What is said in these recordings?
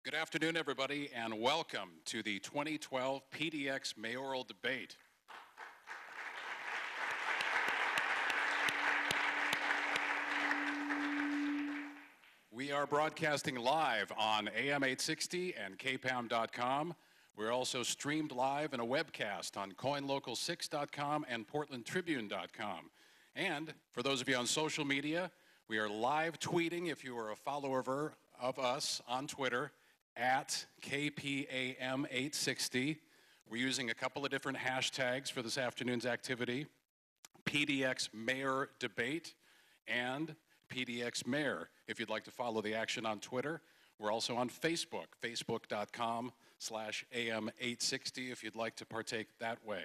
Good afternoon, everybody, and welcome to the 2012 PDX Mayoral Debate. We are broadcasting live on AM 860 and KPAM.com. We're also streamed live in a webcast on coinlocal6.com and portlandtribune.com. And for those of you on social media, we are live tweeting, if you are a follower of us on Twitter, at KPAM 860. We're using a couple of different hashtags for this afternoon's activity: PDX Mayor Debate and PDX Mayor. If you'd like to follow the action on Twitter, we're also on Facebook, facebook.com/AM860 if you'd like to partake that way.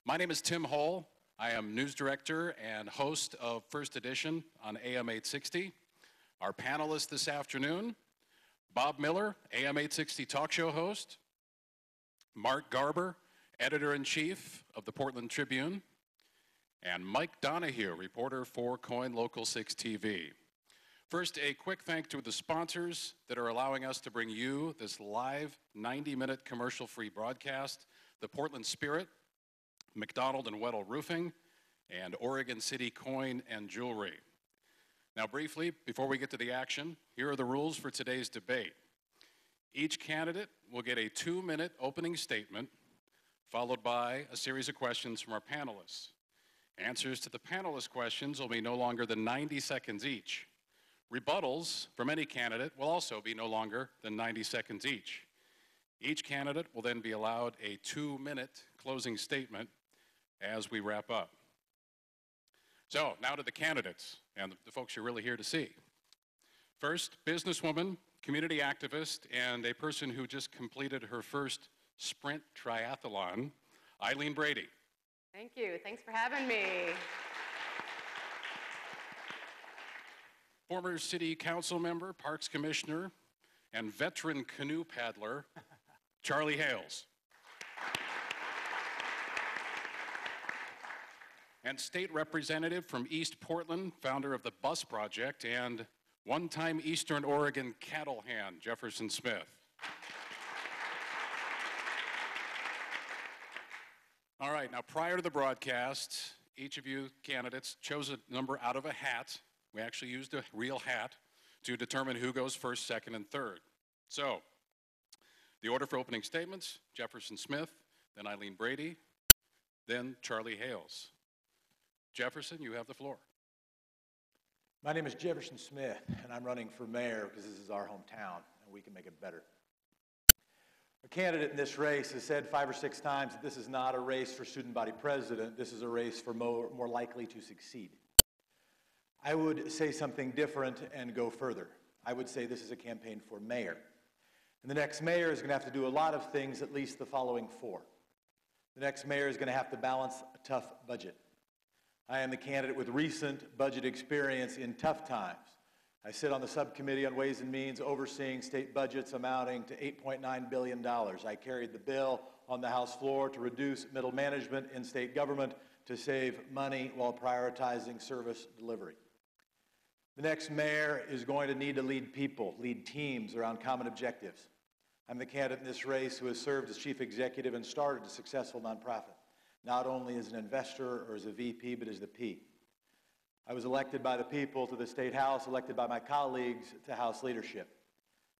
My name is Tim Hohl. I am news director and host of First Edition on AM 860. Our panelists this afternoon: Bob Miller, AM 860 talk show host; Mark Garber, editor-in-chief of the Portland Tribune; and Mike Donahue, reporter for Coin Local 6 TV. First, a quick thank to the sponsors that are allowing us to bring you this live 90-minute commercial-free broadcast: the Portland Spirit, McDonald and Weddell Roofing, and Oregon City Coin and Jewelry. Now, briefly, before we get to the action, here are the rules for today's debate. Each candidate will get a 2-minute opening statement, followed by a series of questions from our panelists. Answers to the panelist questions will be no longer than 90 seconds each. Rebuttals from any candidate will also be no longer than 90 seconds each. Each candidate will then be allowed a 2-minute closing statement as we wrap up. So, now to the candidates and the folks you're really here to see. First, businesswoman, community activist, and a person who just completed her first sprint triathlon, Eileen Brady. Thank you. Thanks for having me. Former city council member, parks commissioner, and veteran canoe paddler, Charlie Hales. And state representative from East Portland, founder of the Bus Project, and one-time Eastern Oregon cattle hand, Jefferson Smith. All right, now prior to the broadcast, each of you candidates chose a number out of a hat. We actually used a real hat to determine who goes first, second, and third. So, the order for opening statements: Jefferson Smith, then Eileen Brady, then Charlie Hales. Jefferson, you have the floor. My name is Jefferson Smith, and I'm running for mayor because this is our hometown, and we can make it better. A candidate in this race has said 5 or 6 times that this is not a race for student body president, this is a race for more likely to succeed. I would say something different and go further. I would say this is a campaign for mayor. And the next mayor is going to have to do a lot of things, at least the following 4. The next mayor is going to have to balance a tough budget. I am the candidate with recent budget experience in tough times. I sit on the subcommittee on Ways and Means overseeing state budgets amounting to $8.9 billion. I carried the bill on the House floor to reduce middle management in state government to save money while prioritizing service delivery. The next mayor is going to need to lead people, lead teams around common objectives. I'm the candidate in this race who has served as chief executive and started a successful nonprofit, not only as an investor or as a VP, but as the P. I was elected by the people to the State House, elected by my colleagues to House leadership.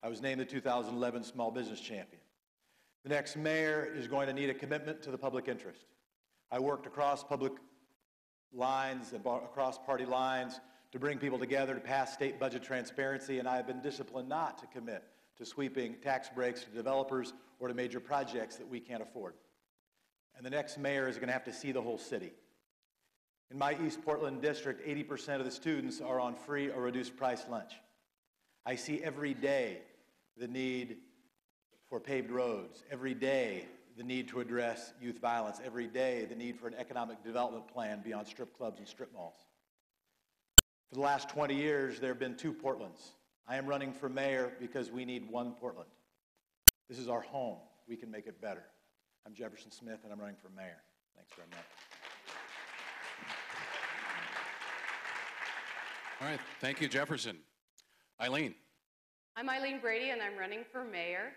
I was named the 2011 Small Business Champion. The next mayor is going to need a commitment to the public interest. I worked across public lines and across party lines to bring people together to pass state budget transparency, and I have been disciplined not to commit to sweeping tax breaks to developers or to major projects that we can't afford. And the next mayor is going to have to see the whole city. In my East Portland district, 80% of the students are on free or reduced price lunch. I see every day the need for paved roads, every day the need to address youth violence, every day the need for an economic development plan beyond strip clubs and strip malls. For the last 20 years, there have been 2 Portlands. I am running for mayor because we need 1 Portland. This is our home. We can make it better. I'm Jefferson Smith, and I'm running for mayor. Thanks very much. All right, thank you, Jefferson. Eileen. I'm Eileen Brady, and I'm running for mayor.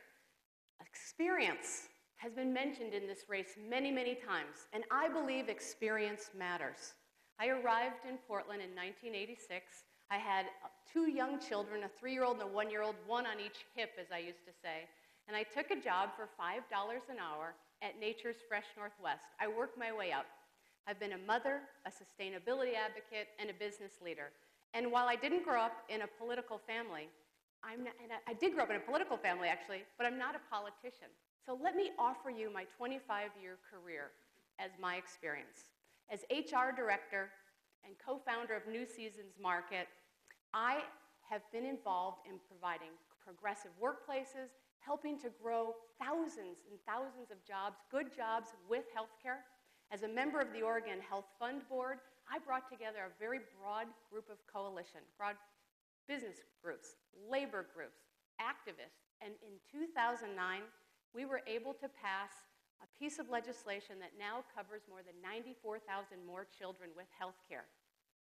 Experience has been mentioned in this race many, many times, and I believe experience matters. I arrived in Portland in 1986. I had 2 young children, a 3-year-old and a 1-year-old, one on each hip, as I used to say. And I took a job for $5 an hour at Nature's Fresh Northwest. I worked my way up. I've been a mother, a sustainability advocate, and a business leader. And while I didn't grow up in a political family, I did grow up in a political family, actually, but I'm not a politician. So let me offer you my 25-year career as my experience. As HR director and co-founder of New Seasons Market, I have been involved in providing progressive workplaces, helping to grow thousands and thousands of jobs, good jobs with healthcare. As a member of the Oregon Health Fund Board, I brought together a very broad group of coalition, broad business groups, labor groups, activists, and in 2009, we were able to pass a piece of legislation that now covers more than 94,000 more children with health care.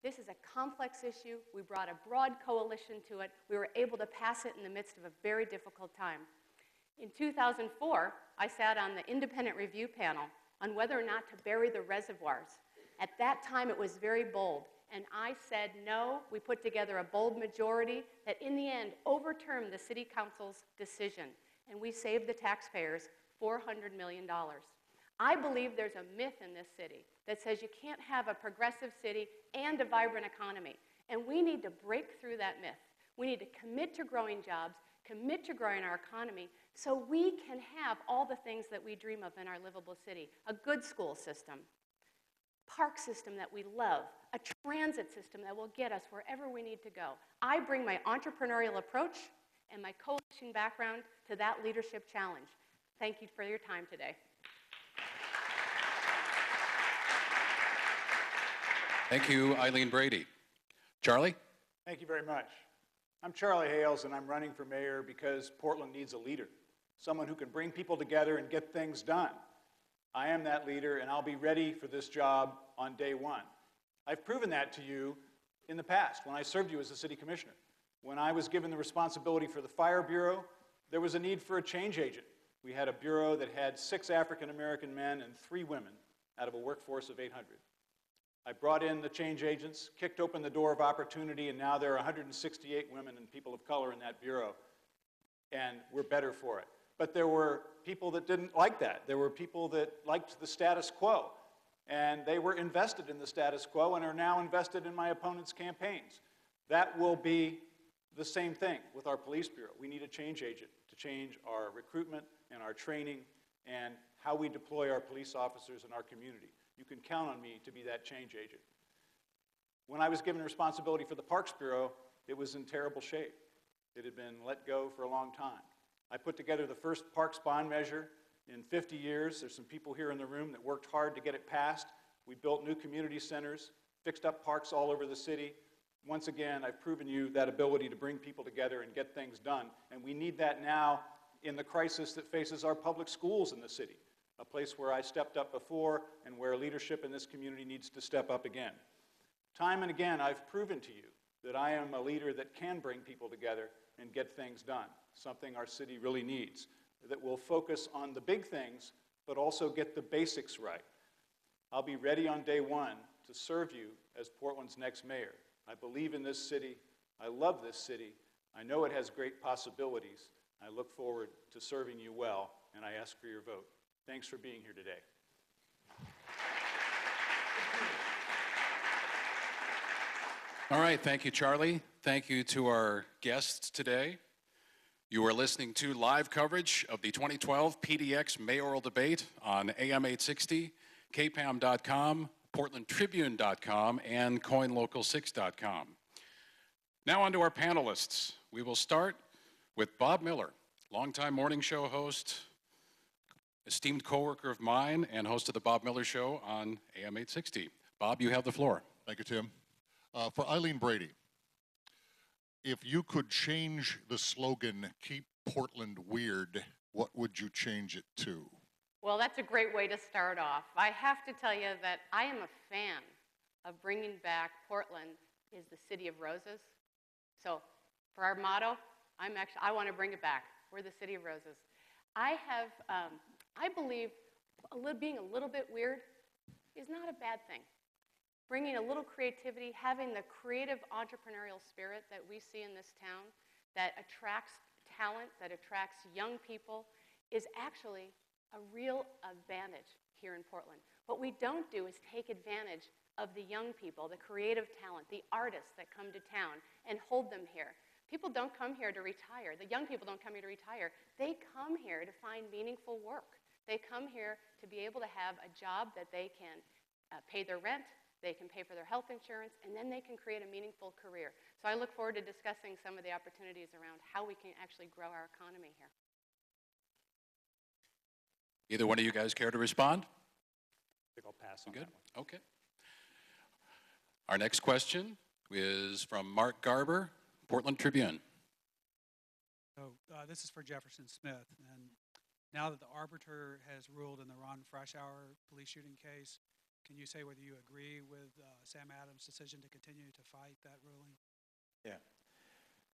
This is a complex issue. We brought a broad coalition to it. We were able to pass it in the midst of a very difficult time. In 2004, I sat on the independent review panel on whether or not to bury the reservoirs. At that time, it was very bold, and I said no. We put together a bold majority that in the end overturned the city council's decision, and we saved the taxpayers $400 million. I believe there's a myth in this city that says you can't have a progressive city and a vibrant economy, and we need to break through that myth. We need to commit to growing jobs, commit to growing our economy, so we can have all the things that we dream of in our livable city. A good school system, park system that we love, a transit system that will get us wherever we need to go. I bring my entrepreneurial approach and my coalition background to that leadership challenge. Thank you for your time today. Thank you, Eileen Brady. Charlie? Thank you very much. I'm Charlie Hales, and I'm running for mayor because Portland needs a leader, someone who can bring people together and get things done. I am that leader, and I'll be ready for this job on day one. I've proven that to you in the past when I served you as a city commissioner. When I was given the responsibility for the Fire Bureau, there was a need for a change agent. We had a bureau that had 6 African-American men and 3 women out of a workforce of 800. I brought in the change agents, kicked open the door of opportunity, and now there are 168 women and people of color in that bureau, and we're better for it. But there were people that didn't like that. There were people that liked the status quo, and they were invested in the status quo and are now invested in my opponent's campaigns. That will be the same thing with our police bureau. We need a change agent to change our recruitment and our training and how we deploy our police officers in our community. You can count on me to be that change agent. When I was given responsibility for the Parks Bureau, it was in terrible shape. It had been let go for a long time. I put together the first parks bond measure in 50 years. There's some people here in the room that worked hard to get it passed. We built new community centers, fixed up parks all over the city. Once again, I've proven you that ability to bring people together and get things done, and we need that now in the crisis that faces our public schools in the city, a place where I stepped up before and where leadership in this community needs to step up again. Time and again, I've proven to you that I am a leader that can bring people together and get things done, something our city really needs, that will focus on the big things, but also get the basics right. I'll be ready on day one to serve you as Portland's next mayor. I believe in this city. I love this city. I know it has great possibilities. I look forward to serving you well, and I ask for your vote. Thanks for being here today. All right, thank you, Charlie. Thank you to our guests today. You are listening to live coverage of the 2012 PDX mayoral debate on AM 860, KPAM.com, PortlandTribune.com, and CoinLocal6.com. Now on to our panelists. We will start with Bob Miller, longtime morning show host, esteemed coworker of mine, and host of the Bob Miller Show on AM 860. Bob, you have the floor. Thank you, Tim. For Eileen Brady, if you could change the slogan, "Keep Portland Weird," what would you change it to? Well, that's a great way to start off. I have to tell you that I am a fan of bringing back Portland is the city of roses. So for our motto, I want to bring it back. We're the City of Roses. I believe being a little bit weird is not a bad thing. Bringing a little creativity, having the creative entrepreneurial spirit that we see in this town that attracts talent, that attracts young people, is actually a real advantage here in Portland. What we don't do is take advantage of the young people, the creative talent, the artists that come to town and hold them here. People don't come here to retire. The young people don't come here to retire. They come here to find meaningful work. They come here to be able to have a job that they can pay their rent, they can pay for their health insurance, and then they can create a meaningful career. So I look forward to discussing some of the opportunities around how we can actually grow our economy here. Either one of you guys care to respond? I think I'll pass on Good? that one. Okay. Our next question is from Mark Garber, Portland Tribune. So this is for Jefferson Smith. And now that the arbiter has ruled in the Ron Freshour police shooting case, can you say whether you agree with Sam Adams' decision to continue to fight that ruling? Yeah.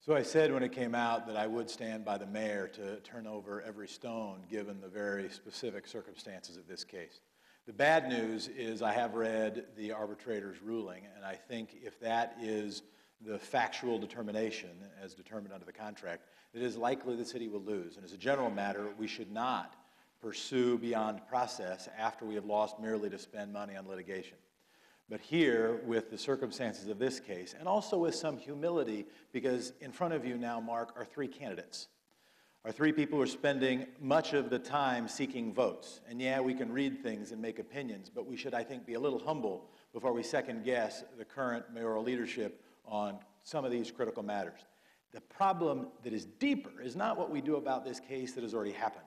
So I said when it came out that I would stand by the mayor to turn over every stone given the very specific circumstances of this case. The bad news is I have read the arbitrator's ruling, and I think if that is the factual determination as determined under the contract, it is likely the city will lose. And as a general matter, we should not pursue beyond process after we have lost merely to spend money on litigation. But here, with the circumstances of this case, and also with some humility, because in front of you now, Mark, are three candidates. Our three people who are spending much of the time seeking votes. And yeah, we can read things and make opinions, but we should, I think, be a little humble before we second guess the current mayoral leadership on some of these critical matters. The problem that is deeper is not what we do about this case that has already happened,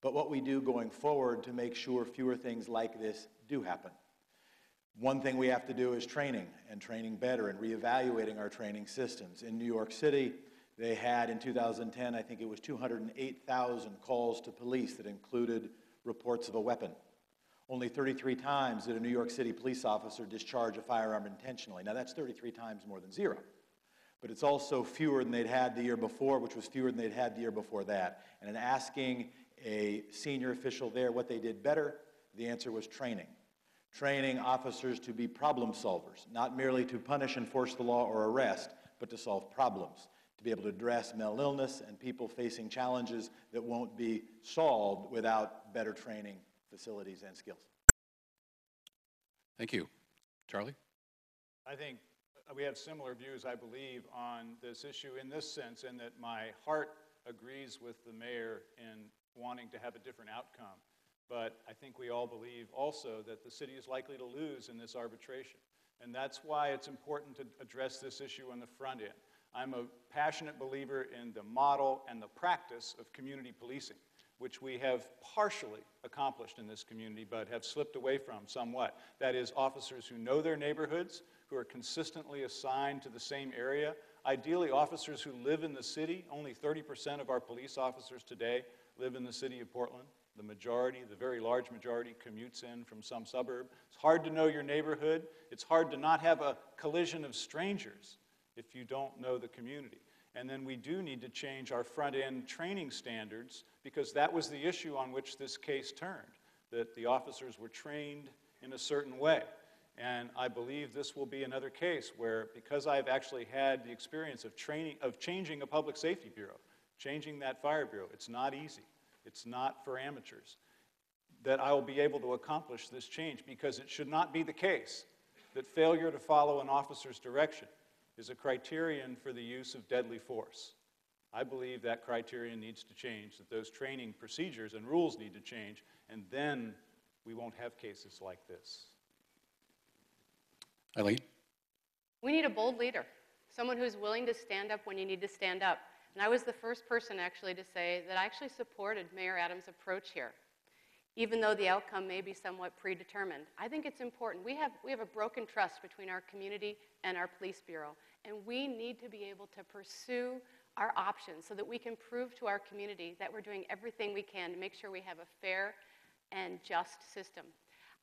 but what we do going forward to make sure fewer things like this do happen. One thing we have to do is training, and training better, and reevaluating our training systems. In New York City, they had, in 2010, I think it was 208,000 calls to police that included reports of a weapon. Only 33 times did a New York City police officer discharge a firearm intentionally. Now, that's 33 times more than zero. But it's also fewer than they'd had the year before, which was fewer than they'd had the year before that. And in asking a senior official there what they did better, the answer was training. Training officers to be problem solvers, not merely to punish, enforce the law, or arrest, but to solve problems, to be able to address mental illness and people facing challenges that won't be solved without better training, facilities, and skills. Thank you. Charlie? I think we have similar views, I believe, on this issue in this sense, in that my heart agrees with the mayor in wanting to have a different outcome. But I think we all believe also that the city is likely to lose in this arbitration. And that's why it's important to address this issue on the front end. I'm a passionate believer in the model and the practice of community policing, which we have partially accomplished in this community, but have slipped away from somewhat. That is, officers who know their neighborhoods, who are consistently assigned to the same area. Ideally, officers who live in the city. Only 30% of our police officers today live in the city of Portland. The majority, the very large majority, commutes in from some suburb. It's hard to know your neighborhood. It's hard to not have a collision of strangers if you don't know the community. And then we do need to change our front-end training standards, because that was the issue on which this case turned, that the officers were trained in a certain way. And I believe this will be another case where, because I've actually had the experience of changing a public safety bureau, changing that fire bureau, it's not easy. It's not for amateurs, that I will be able to accomplish this change, because it should not be the case that failure to follow an officer's direction is a criterion for the use of deadly force. I believe that criterion needs to change, that those training procedures and rules need to change, and then we won't have cases like this. Eileen? We need a bold leader, someone who's willing to stand up when you need to stand up. And I was the first person actually to say that I actually supported Mayor Adams' approach here, even though the outcome may be somewhat predetermined. I think it's important. We have a broken trust between our community and our police bureau, and we need to be able to pursue our options so that we can prove to our community that we're doing everything we can to make sure we have a fair and just system.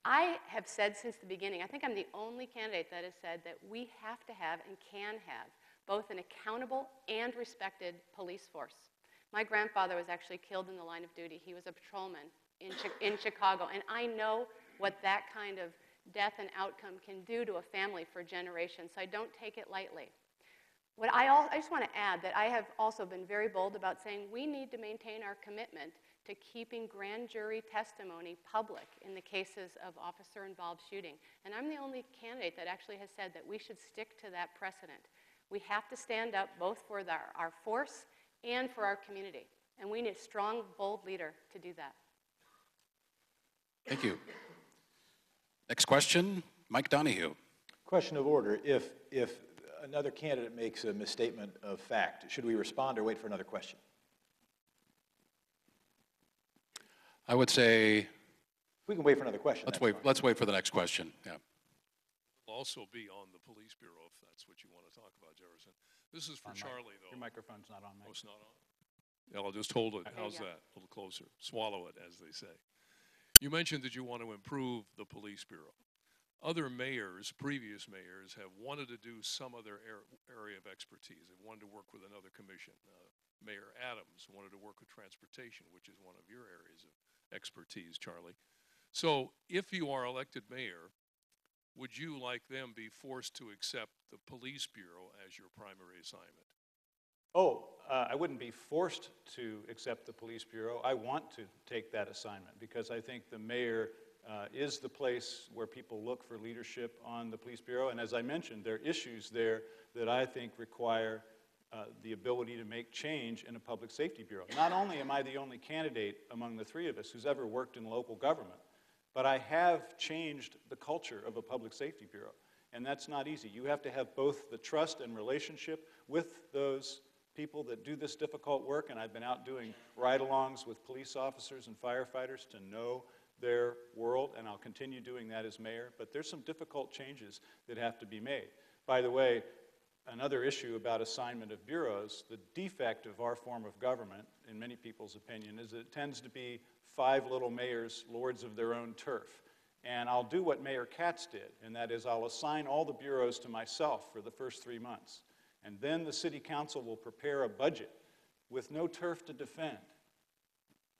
I have said since the beginning, I think I'm the only candidate that has said that we have to have and can have both an accountable and respected police force. My grandfather was actually killed in the line of duty. He was a patrolman in Chicago, and I know what that kind of death and outcome can do to a family for generations, so I don't take it lightly. I just want to add that I have also been very bold about saying we need to maintain our commitment to keeping grand jury testimony public in the cases of officer-involved shooting. And I'm the only candidate that actually has said that we should stick to that precedent. We have to stand up both for our force and for our community. And we need a strong, bold leader to do that. Thank you. Next question, Mike Donahue. Question of order. If another candidate makes a misstatement of fact, should we respond or wait for another question? I would say We can wait for another question. let's wait for the next question. Yeah. Also be on the police bureau if that's what you want to talk about, Jefferson. This is for Charlie, though. Your microphone's not on, Mike. Oh, it's not on? Yeah, I'll just hold it. How's go. that? A little closer. Swallow it, as they say. You mentioned that you want to improve the police bureau. Other mayors, previous mayors, have wanted to do some other area of expertise. They wanted to work with another commission. Mayor Adams wanted to work with transportation, which is one of your areas of expertise, Charlie. So if you are elected mayor, would you, like them, be forced to accept the police bureau as your primary assignment? I wouldn't be forced to accept the police bureau. I want to take that assignment because I think the mayor is the place where people look for leadership on the police bureau. And as I mentioned, there are issues there that I think require the ability to make change in a public safety bureau. Not only am I the only candidate among the three of us who's ever worked in local government, but I have changed the culture of a public safety bureau. And that's not easy. You have to have both the trust and relationship with those people that do this difficult work, and I've been out doing ride-alongs with police officers and firefighters to know their world, and I'll continue doing that as mayor. But there's some difficult changes that have to be made. By the way, another issue about assignment of bureaus, the defect of our form of government, in many people's opinion, is that it tends to be 5 little mayors, lords of their own turf. And I'll do what Mayor Katz did, and that is I'll assign all the bureaus to myself for the first 3 months. And then the city council will prepare a budget with no turf to defend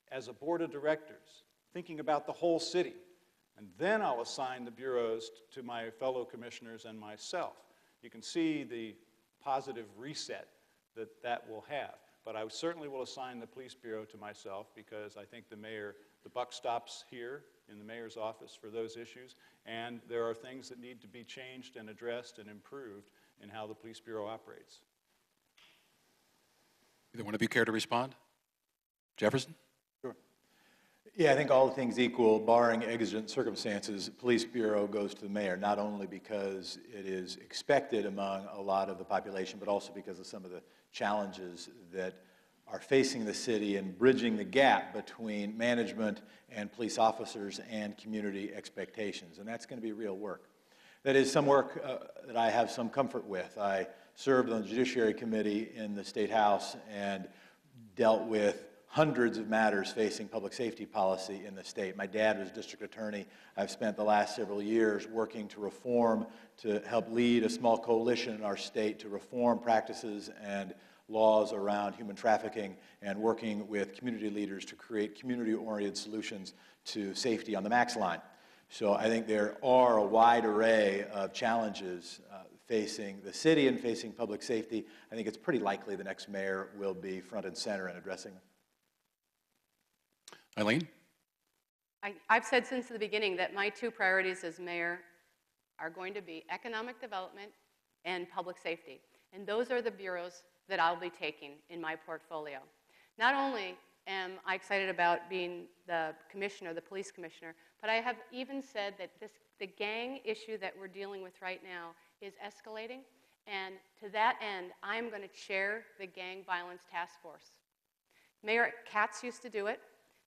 as a board of directors, thinking about the whole city. And then I'll assign the bureaus to my fellow commissioners and myself. You can see the positive reset that that will have. But I certainly will assign the police bureau to myself because I think the buck stops here in the mayor's office for those issues. And there are things that need to be changed and addressed and improved in how the police bureau operates. Either one of you care to respond? Jefferson? Sure. Yeah, I think all things equal, barring exigent circumstances, police bureau goes to the mayor, not only because it is expected among a lot of the population, but also because of some of the challenges that are facing the city and bridging the gap between management and police officers and community expectations. And that's going to be real work. That is some work that I have some comfort with. I served on the Judiciary Committee in the State House and dealt with hundreds of matters facing public safety policy in the state. My dad was district attorney. I've spent the last several years working to reform, to help lead a small coalition in our state to reform practices and laws around human trafficking and working with community leaders to create community-oriented solutions to safety on the MAX line. So I think there are a wide array of challenges facing the city and facing public safety. I think it's pretty likely the next mayor will be front and center in addressing them. Eileen? I've said since the beginning that my 2 priorities as mayor are going to be economic development and public safety. And those are the bureaus that I'll be taking in my portfolio. Not only am I excited about being the commissioner, the police commissioner, but I have even said that the gang issue that we're dealing with right now is escalating. And to that end, I'm going to chair the Gang Violence Task Force. Mayor Katz used to do it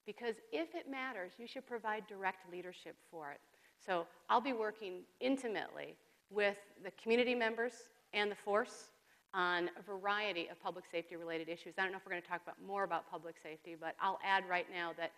because if it matters, you should provide direct leadership for it. So I'll be working intimately with the community members and the force on a variety of public safety related issues. I don't know if we're going to talk more about public safety, but I'll add right now that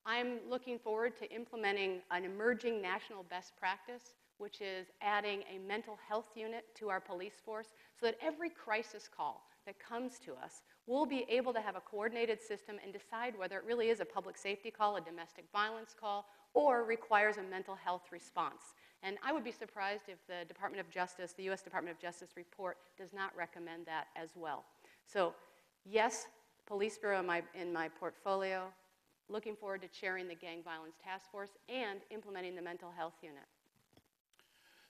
I'm looking forward to implementing an emerging national best practice which is adding a mental health unit to our police force so that every crisis call that comes to us, we'll be able to have a coordinated system and decide whether it really is a public safety call, a domestic violence call, or requires a mental health response. And I would be surprised if the Department of Justice, the U.S. Department of Justice report does not recommend that as well. So yes, Police Bureau in my portfolio, looking forward to chairing the Gang Violence Task Force and implementing the mental health unit.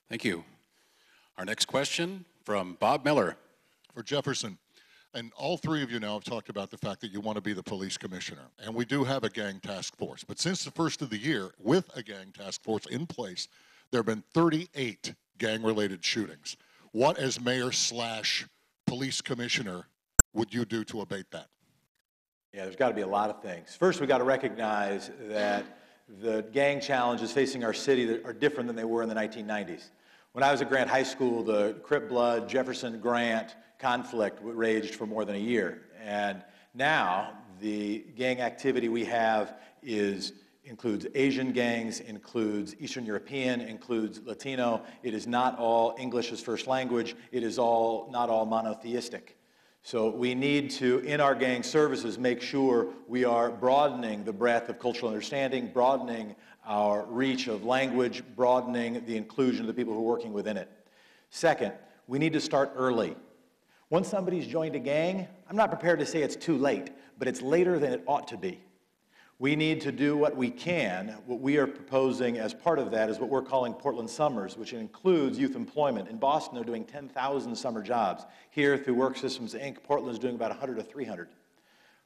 Thank you. Our next question from Bob Miller. For Jefferson, and all three of you now have talked about the fact that you want to be the police commissioner, and we do have a gang task force. But since the first of the year, with a gang task force in place, there have been 38 gang-related shootings. What, as mayor/police commissioner, would you do to abate that? Yeah, there's got to be a lot of things. First, we've got to recognize that the gang challenges facing our city are different than they were in the 1990s. When I was at Grant High School, the Crip Blood, Jefferson Grant conflict raged for more than a year. And now the gang activity we have includes Asian gangs, includes Eastern European, includes Latino. It is not all English as first language. It is not all monotheistic. So we need to, in our gang services, make sure we are broadening the breadth of cultural understanding, broadening our reach of language, broadening the inclusion of the people who are working within it. Second, we need to start early. Once somebody's joined a gang, I'm not prepared to say it's too late, but it's later than it ought to be. We need to do what we can. What we are proposing as part of that is what we're calling Portland Summers, which includes youth employment. In Boston, they're doing 10,000 summer jobs. Here, through Work Systems, Inc., Portland is doing about 100 to 300.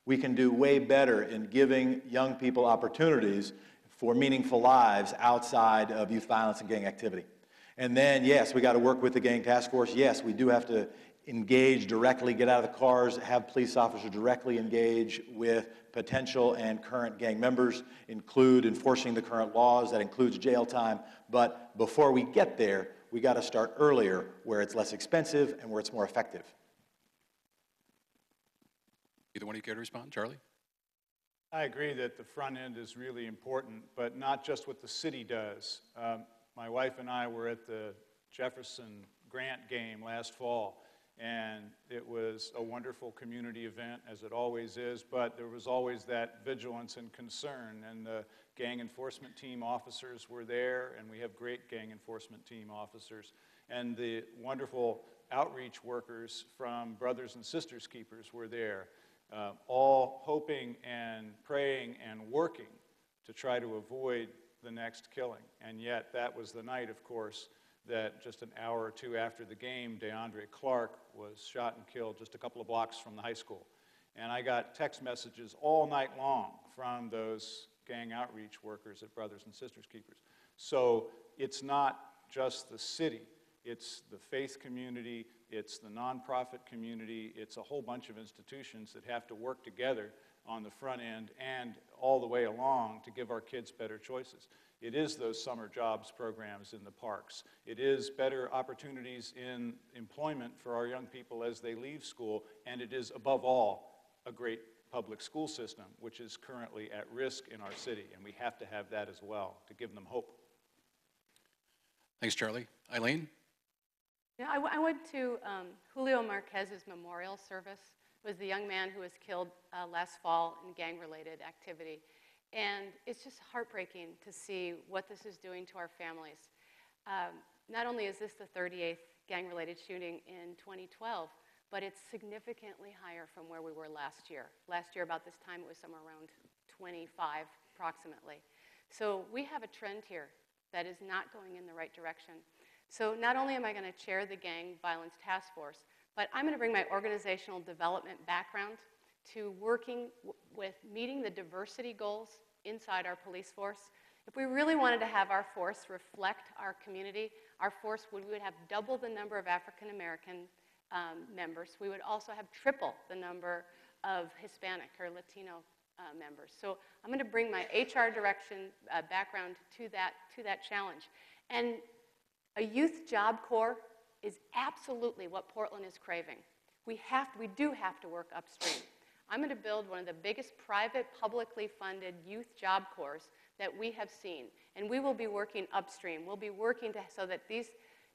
We can do way better in giving young people opportunities for meaningful lives outside of youth violence and gang activity. And then, yes, we got to work with the gang task force. Yes, we do have to engage directly, get out of the cars, have police officers directly engage with potential and current gang members, include enforcing the current laws, that includes jail time. But before we get there, we got to start earlier where it's less expensive and where it's more effective. Either one of you care to respond? Charlie? I agree that the front end is really important, but not just what the city does. My wife and I were at the Jefferson Grant game last fall, and it was a wonderful community event, as it always is, but there was always that vigilance and concern, and the gang enforcement team officers were there, and we have great gang enforcement team officers, and the wonderful outreach workers from Brothers and Sisters Keepers were there, all hoping and praying and working to try to avoid the next killing. And yet that was the night, of course, that just an hour or two after the game, DeAndre Clark was shot and killed just a couple of blocks from the high school. And I got text messages all night long from those gang outreach workers at Brothers and Sisters Keepers. So it's not just the city, it's the faith community, it's the nonprofit community, it's a whole bunch of institutions that have to work together on the front end and all the way along to give our kids better choices. It is those summer jobs programs in the parks. It is better opportunities in employment for our young people as they leave school, and it is, above all, a great public school system, which is currently at risk in our city, and we have to have that as well to give them hope. Thanks, Charlie. Eileen? Yeah, I went to Julio Marquez's memorial service. It was the young man who was killed last fall in gang-related activity. And it's just heartbreaking to see what this is doing to our families. Not only is this the 38th gang-related shooting in 2012, but it's significantly higher from where we were last year. Last year, about this time, it was somewhere around 25, approximately. So we have a trend here that is not going in the right direction. So not only am I going to chair the Gang Violence Task Force, but I'm going to bring my organizational development background to working with meeting the diversity goals inside our police force. If we really wanted to have our force reflect our community, our force we would have double the number of African American members. We would also have triple the number of Hispanic or Latino members. So I'm going to bring my HR direction background to that challenge. And a youth job corps is absolutely what Portland is craving. We do have to work upstream. I'm going to build one of the biggest private, publicly funded youth job corps that we have seen. And we will be working upstream. We'll be working so that these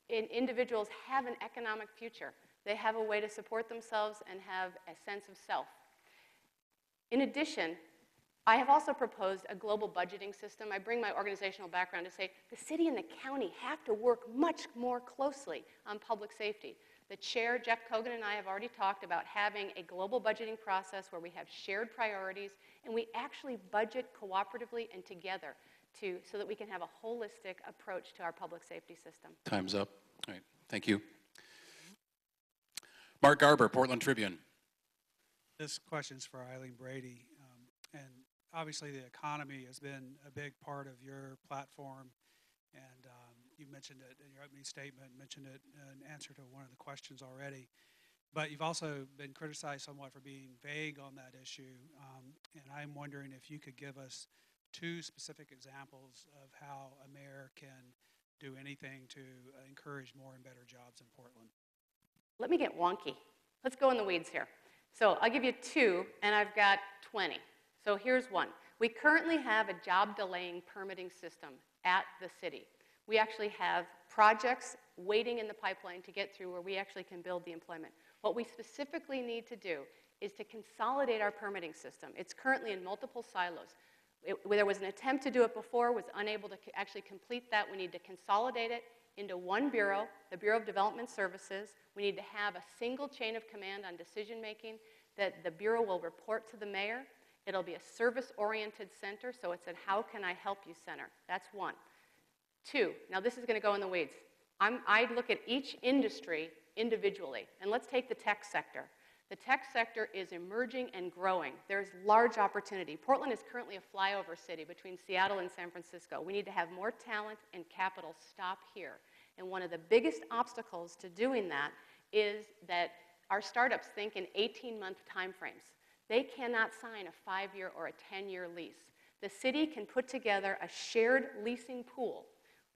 individuals have an economic future. They have a way to support themselves and have a sense of self. In addition, I have also proposed a global budgeting system. I bring my organizational background to say the city and the county have to work much more closely on public safety. The chair, Jeff Kogan, and I have already talked about having a global budgeting process where we have shared priorities and we actually budget cooperatively and together so that we can have a holistic approach to our public safety system. Time's up. All right, thank you. Mark Garber, Portland Tribune. This question's for Eileen Brady. And obviously the economy has been a big part of your platform. And you mentioned it in your opening statement, mentioned it in answer to one of the questions already. But you've also been criticized somewhat for being vague on that issue. And I'm wondering if you could give us 2 specific examples of how a mayor can do anything to encourage more and better jobs in Portland. Let me get wonky. Let's go in the weeds here. So I'll give you 2, and I've got 20. So here's one. We currently have a job delaying permitting system at the city. We actually have projects waiting in the pipeline to get through where we actually can build the employment. What we specifically need to do is to consolidate our permitting system. It's currently in multiple silos. There was an attempt to do it before, was unable to actually complete that. We need to consolidate it into one bureau, the Bureau of Development Services. We need to have a single chain of command on decision making that the Bureau will report to the mayor. It'll be a service-oriented center, so it's a how can I help you center. That's 1. 2, now this is going to go in the weeds. I look at each industry individually, and let's take the tech sector. The tech sector is emerging and growing. There's large opportunity. Portland is currently a flyover city between Seattle and San Francisco. We need to have more talent and capital stop here. And one of the biggest obstacles to doing that is that our startups think in 18-month timeframes. They cannot sign a 5-year or a 10-year lease. The city can put together a shared leasing pool,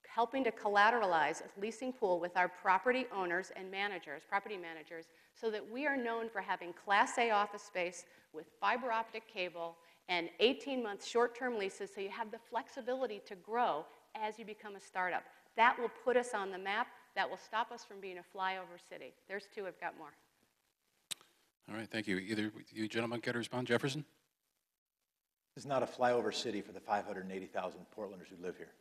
helping to collateralize a leasing pool with our property owners and managers, property managers, so that we are known for having Class A office space with fiber optic cable and 18-month short-term leases so you have the flexibility to grow as you become a startup. That will put us on the map. That will stop us from being a flyover city. There's 2, I've got more. All right, thank you. Either you gentlemen care to respond? Jefferson? This is not a flyover city for the 580,000 Portlanders who live here.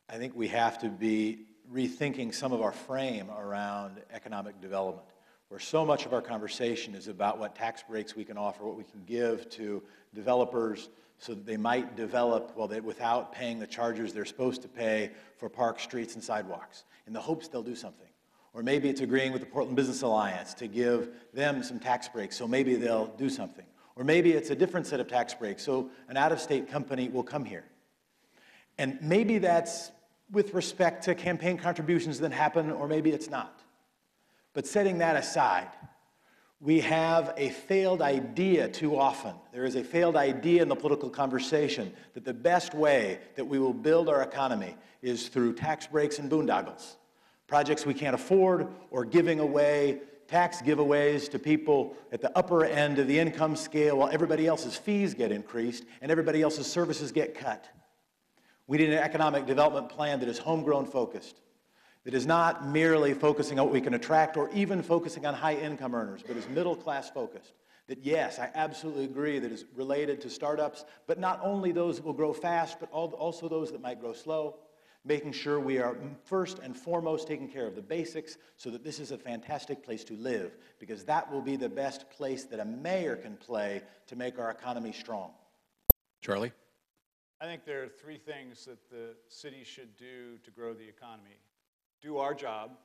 I think we have to be rethinking some of our frame around economic development, where so much of our conversation is about what tax breaks we can offer, what we can give to developers so that they might develop without paying the charges they're supposed to pay for parks, streets, and sidewalks, in the hopes they'll do something. Or maybe it's agreeing with the Portland Business Alliance to give them some tax breaks, so maybe they'll do something. Or maybe it's a different set of tax breaks, so an out-of-state company will come here. And maybe that's with respect to campaign contributions that happen, or maybe it's not. But setting that aside, we have a failed idea too often. There is a failed idea in the political conversation that the best way that we will build our economy is through tax breaks and boondoggles, projects we can't afford, or giving away tax giveaways to people at the upper end of the income scale while everybody else's fees get increased and everybody else's services get cut. We need an economic development plan that is homegrown focused, that is not merely focusing on what we can attract or even focusing on high income earners, but is middle class focused. That yes, I absolutely agree that is related to startups, but not only those that will grow fast, but also those that might grow slow, making sure we are first and foremost taking care of the basics so that this is a fantastic place to live, because that will be the best place that a mayor can play to make our economy strong. Charlie? I think there are 3 things that the city should do to grow the economy. Do our job,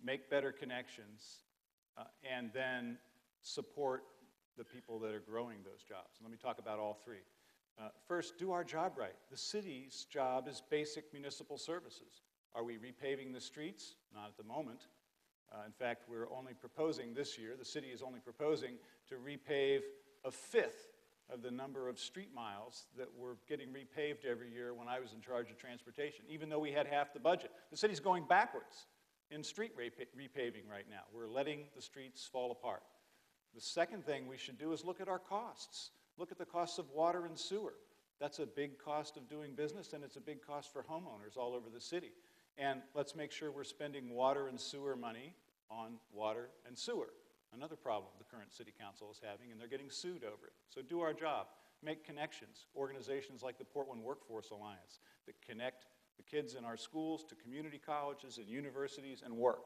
make better connections, and then support the people that are growing those jobs. And let me talk about all 3. First, do our job right. The city's job is basic municipal services. Are we repaving the streets? Not at the moment. In fact, we're only proposing this year, the city is only proposing to repave a 5th of the number of street miles that were getting repaved every year when I was in charge of transportation, even though we had half the budget. The city's going backwards in street repaving right now. We're letting the streets fall apart. The second thing we should do is look at our costs. Look at the costs of water and sewer. That's a big cost of doing business, and it's a big cost for homeowners all over the city. And let's make sure we're spending water and sewer money on water and sewer. Another problem the current city council is having, and they're getting sued over it. So do our job. Make connections. Organizations like the Portland Workforce Alliance that connect the kids in our schools to community colleges and universities and work.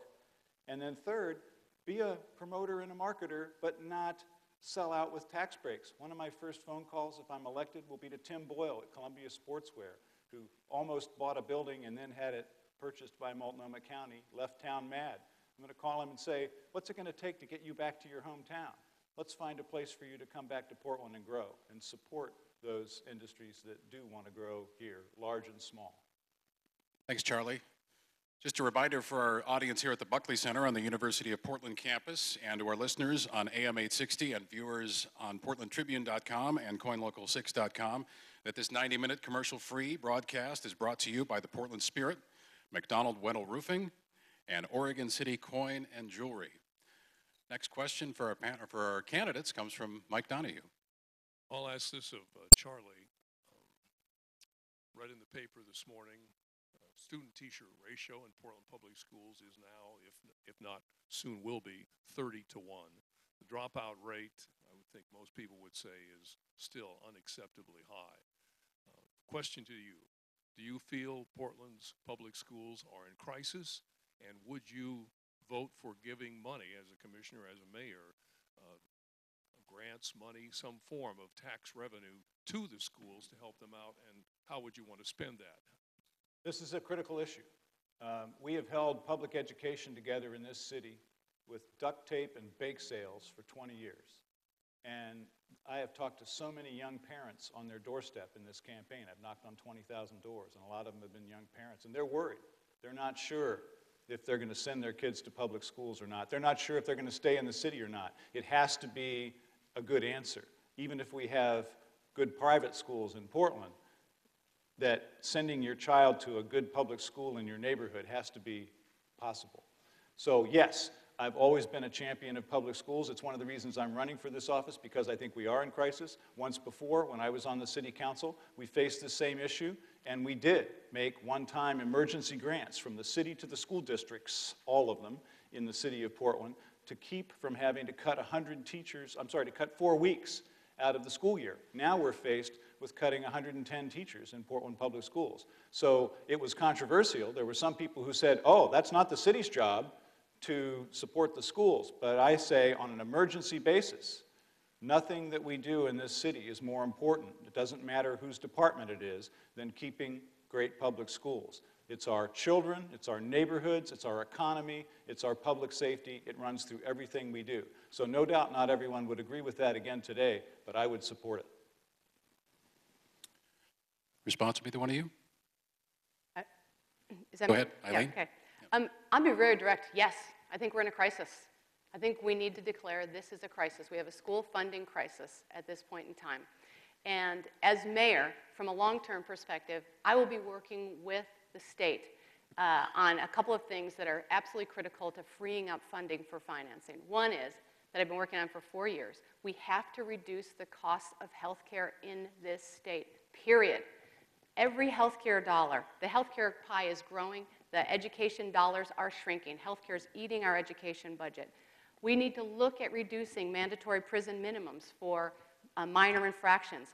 And then third, be a promoter and a marketer, but not sell out with tax breaks. One of my first phone calls, if I'm elected, will be to Tim Boyle at Columbia Sportswear, who almost bought a building and then had it purchased by Multnomah County, left town mad. I'm going to call him and say, what's it going to take to get you back to your hometown? Let's find a place for you to come back to Portland and grow and support those industries that do want to grow here, large and small. Thanks, Charlie. Just a reminder for our audience here at the Buckley Center on the University of Portland campus, and to our listeners on AM 860 and viewers on portlandtribune.com and coinlocal6.com, that this 90-minute commercial-free broadcast is brought to you by the Portland Spirit, McDonald Wendell Roofing, and Oregon City Coin and Jewelry. Next question for our candidates comes from Mike Donahue. I'll ask this of Charlie. Read in the paper this morning, student teacher ratio in Portland Public Schools is now, if not soon will be, 30 to 1. The dropout rate, I would think most people would say, is still unacceptably high. Question to you, do you feel Portland's public schools are in crisis? And would you vote for giving money as a commissioner, as a mayor, grants, money, some form of tax revenue to the schools to help them out? And how would you want to spend that? This is a critical issue. We have held public education together in this city with duct tape and bake sales for 20 years. And I have talked to so many young parents on their doorstep in this campaign. I've knocked on 20,000 doors, and a lot of them have been young parents. And they're worried. They're not sure if they're going to send their kids to public schools or not. They're not sure if they're going to stay in the city or not. It has to be a good answer. Even if we have good private schools in Portland, that sending your child to a good public school in your neighborhood has to be possible. So yes, I've always been a champion of public schools. It's one of the reasons I'm running for this office, because I think we are in crisis. Once before, when I was on the city council, we faced the same issue, and we did make one-time emergency grants from the city to the school districts, all of them, in the city of Portland, to keep from having to cut 4 weeks out of the school year. Now we're faced with cutting 110 teachers in Portland Public Schools. So it was controversial. There were some people who said, oh, that's not the city's job to support the schools. But I say, on an emergency basis, nothing that we do in this city is more important, it doesn't matter whose department it is, than keeping great public schools. It's our children, it's our neighborhoods, it's our economy, it's our public safety. It runs through everything we do. So no doubt not everyone would agree with that again today, but I would support it. Response will be the one of you? Is that Go me? ahead, Eileen. Yeah, okay. I'll be very direct. Yes, I think we're in a crisis. I think we need to declare this is a crisis. We have a school funding crisis at this point in time. And as mayor, from a long-term perspective, I will be working with the state on a couple of things that are absolutely critical to freeing up funding for financing. One is, that I've been working on for 4 years, we have to reduce the cost of healthcare in this state, period. Every healthcare dollar, the healthcare pie is growing, the education dollars are shrinking. Healthcare is eating our education budget. We need to look at reducing mandatory prison minimums for minor infractions.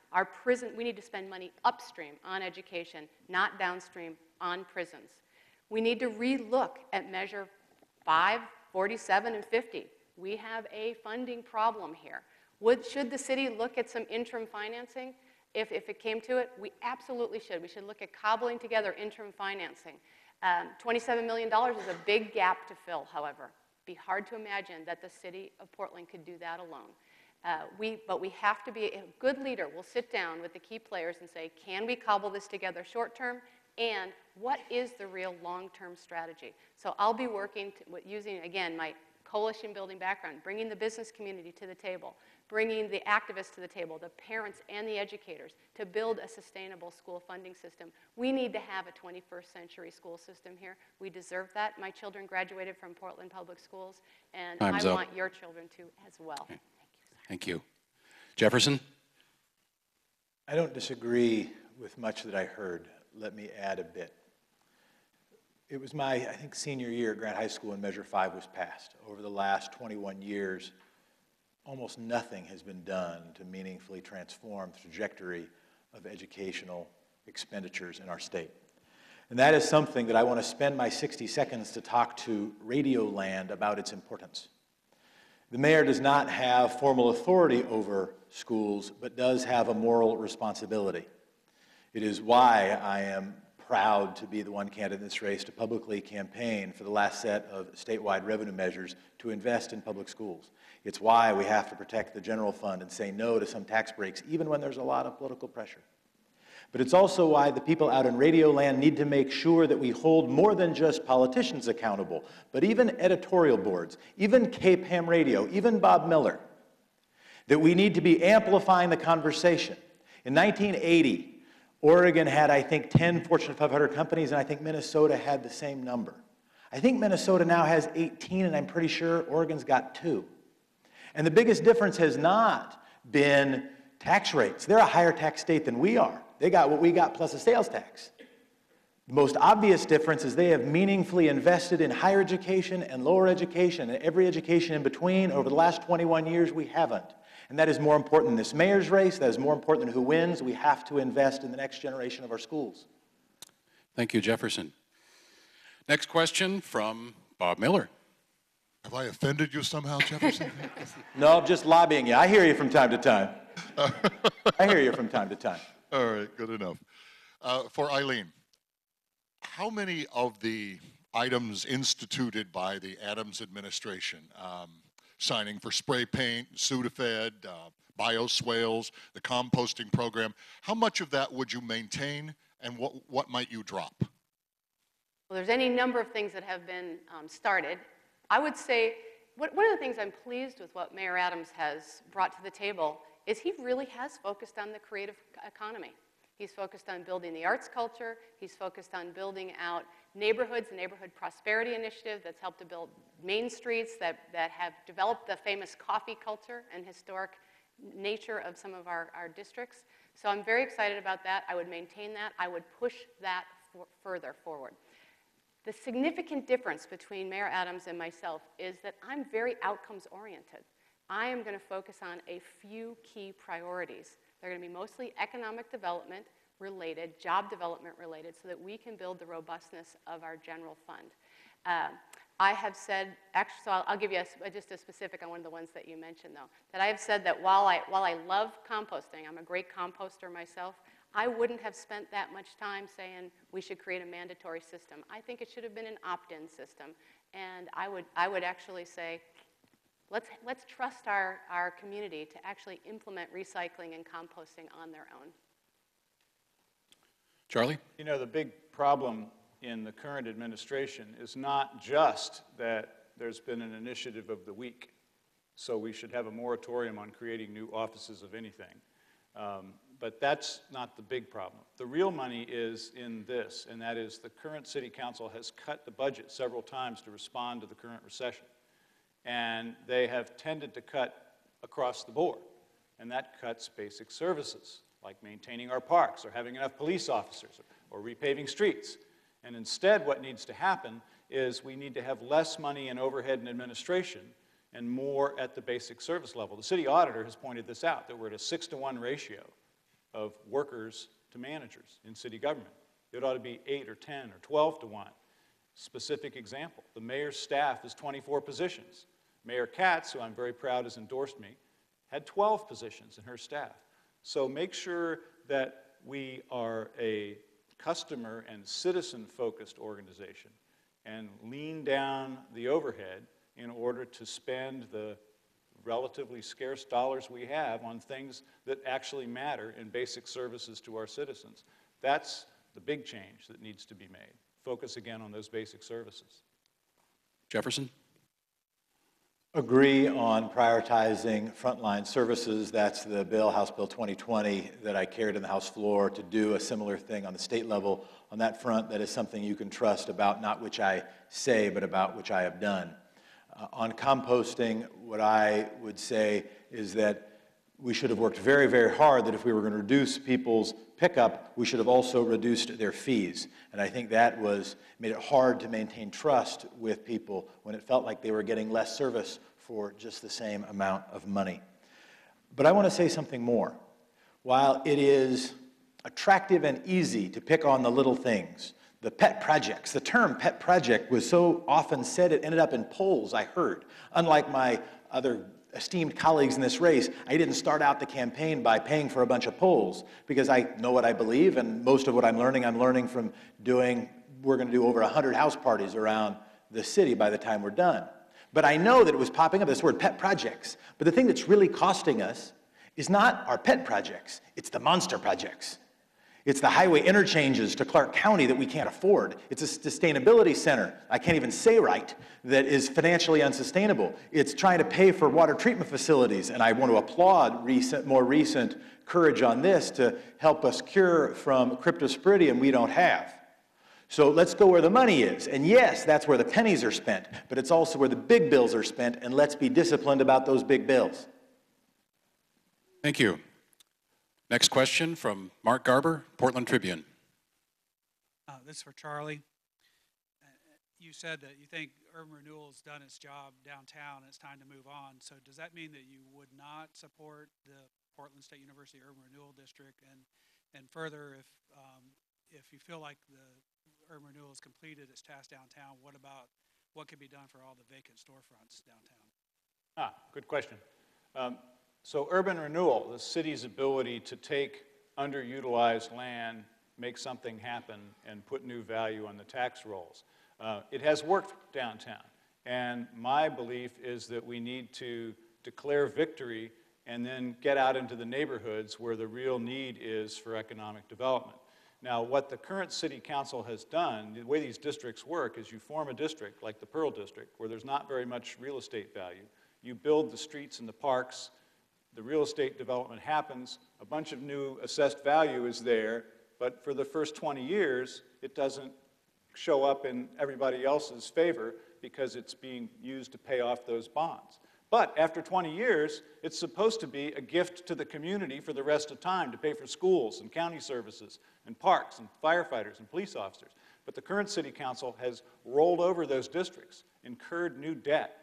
We need to spend money upstream on education, not downstream on prisons. We need to relook at Measure 5, 47, and 50. We have a funding problem here. Should the city look at some interim financing? If it came to it, we absolutely should. We should look at cobbling together interim financing. $27 million is a big gap to fill, however. It'd be hard to imagine that the city of Portland could do that alone. But we have to be a good leader. We'll sit down with the key players and say, can we cobble this together short term? And what is the real long-term strategy? So I'll be working using, again, my coalition building background, bringing the business community to the table, bringing the activists to the table, the parents and the educators, to build a sustainable school funding system. We need to have a 21st century school system here. We deserve that. My children graduated from Portland Public Schools, and Time's I up. want your children to as well. Okay. Thank you. Jefferson? I don't disagree with much that I heard. Let me add a bit. It was my, I think, senior year at Grant High School when Measure 5 was passed. Over the last 21 years, almost nothing has been done to meaningfully transform the trajectory of educational expenditures in our state. And that is something that I want to spend my 60 seconds to talk to Radio Land about its importance. The mayor does not have formal authority over schools, but does have a moral responsibility. It is why I am proud to be the one candidate in this race to publicly campaign for the last set of statewide revenue measures to invest in public schools. It's why we have to protect the general fund and say no to some tax breaks, even when there's a lot of political pressure. But it's also why the people out in Radio Land need to make sure that we hold more than just politicians accountable, but even editorial boards, even KPAM radio, even Bob Miller, that we need to be amplifying the conversation. In 1980, Oregon had, I think, 10 Fortune 500 companies, and I think Minnesota had the same number. I think Minnesota now has 18, and I'm pretty sure Oregon's got 2. And the biggest difference has not been tax rates. They're a higher tax state than we are. They got what we got plus a sales tax. The most obvious difference is they have meaningfully invested in higher education and lower education, and every education in between. Over the last 21 years, we haven't. And that is more important than this mayor's race. That is more important than who wins. We have to invest in the next generation of our schools. Thank you, Jefferson. Next question from Bob Miller. Have I offended you somehow, Jefferson? No, I'm just lobbying you. I hear you from time to time. I hear you from time to time. All right, good enough. For Eileen, how many of the items instituted by the Adams administration, signing for spray paint, Sudafed, bioswales, the composting program, how much of that would you maintain and what might you drop? Well, there's any number of things that have been started. I would say one of the things I'm pleased with what Mayor Adams has brought to the table is he really has focused on the creative economy. He's focused on building the arts culture. He's focused on building out neighborhoods, the Neighborhood Prosperity Initiative that's helped to build main streets that have developed the famous coffee culture and historic nature of some of our districts. So I'm very excited about that. I would maintain that. I would push that further forward. The significant difference between Mayor Adams and myself is that I'm very outcomes oriented. I am going to focus on a few key priorities. They're going to be mostly economic development related, job development related, so that we can build the robustness of our general fund. I have said, actually, so I'll give you just a specific on one of the ones that you mentioned, though, that I have said that while I love composting, I'm a great composter myself, I wouldn't have spent that much time saying we should create a mandatory system. I think it should have been an opt-in system, and I would actually say, let's trust our community to actually implement recycling and composting on their own. Charlie? You know, the big problem in the current administration is not just that there's been an initiative of the week, so we should have a moratorium on creating new offices of anything. But that's not the big problem. The real money is in this, and that is the current city council has cut the budget several times to respond to the current recession. And they have tended to cut across the board, and that cuts basic services, like maintaining our parks, or having enough police officers, or repaving streets. And instead, what needs to happen is we need to have less money in overhead and administration and more at the basic service level. The city auditor has pointed this out, that we're at a 6-to-1 ratio of workers to managers in city government. It ought to be 8 or 10 or 12 to 1. Specific example, the mayor's staff is 24 positions. Mayor Katz, who I'm very proud has endorsed me, had 12 positions in her staff. So make sure that we are a customer and citizen-focused organization and lean down the overhead in order to spend the relatively scarce dollars we have on things that actually matter in basic services to our citizens. That's the big change that needs to be made. Focus again on those basic services. Jefferson? Agree on prioritizing frontline services. That's the bill, House Bill 2020, that I carried on the House floor to do a similar thing on the state level. On that front, that is something you can trust about not which I say, but about which I have done. On composting, what I would say is that we should have worked very, very hard that if we were going to reduce people's pickup, we should have also reduced their fees. And I think that made it hard to maintain trust with people when it felt like they were getting less service for just the same amount of money. But I want to say something more. While it is attractive and easy to pick on the little things, the pet projects, the term pet project was so often said it ended up in polls, I heard. Unlike my other esteemed colleagues in this race, I didn't start out the campaign by paying for a bunch of polls because I know what I believe, and most of what I'm learning from we're going to do over 100 house parties around the city by the time we're done. But I know that it was popping up, this word pet projects. But the thing that's really costing us is not our pet projects, it's the monster projects. It's the highway interchanges to Clark County that we can't afford. It's a sustainability center, I can't even say right, that is financially unsustainable. It's trying to pay for water treatment facilities, and I want to applaud more recent courage on this to help us cure from cryptosporidium we don't have. So let's go where the money is. And yes, that's where the pennies are spent, but it's also where the big bills are spent, and let's be disciplined about those big bills. Thank you. Next question from Mark Garber, Portland Tribune. This is for Charlie. You said that you think urban renewal has done its job downtown and it's time to move on. So does that mean that you would not support the Portland State University Urban Renewal District? And further, if you feel like the urban renewal has completed its task downtown, what could be done for all the vacant storefronts downtown? Good question. So urban renewal, the city's ability to take underutilized land, make something happen, and put new value on the tax rolls. It has worked downtown. And my belief is that we need to declare victory and then get out into the neighborhoods where the real need is for economic development. Now, what the current city council has done, the way these districts work is you form a district like the Pearl District where there's not very much real estate value. You build the streets and the parks, the real estate development happens, a bunch of new assessed value is there, but for the first 20 years, it doesn't show up in everybody else's favor because it's being used to pay off those bonds. But after 20 years, it's supposed to be a gift to the community for the rest of time to pay for schools and county services and parks and firefighters and police officers. But the current city council has rolled over those districts, incurred new debt,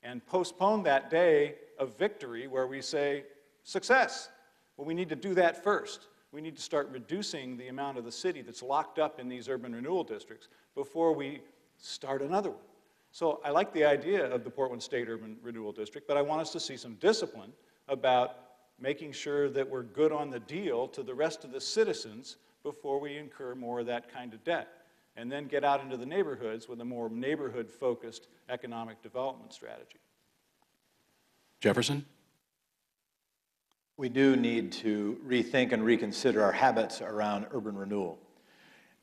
and postponed that day of victory where we say, success. Well, we need to do that first. We need to start reducing the amount of the city that's locked up in these urban renewal districts before we start another one. So I like the idea of the Portland State Urban Renewal District, but I want us to see some discipline about making sure that we're good on the deal to the rest of the citizens before we incur more of that kind of debt, and then get out into the neighborhoods with a more neighborhood-focused economic development strategy. Jefferson? We do need to rethink and reconsider our habits around urban renewal.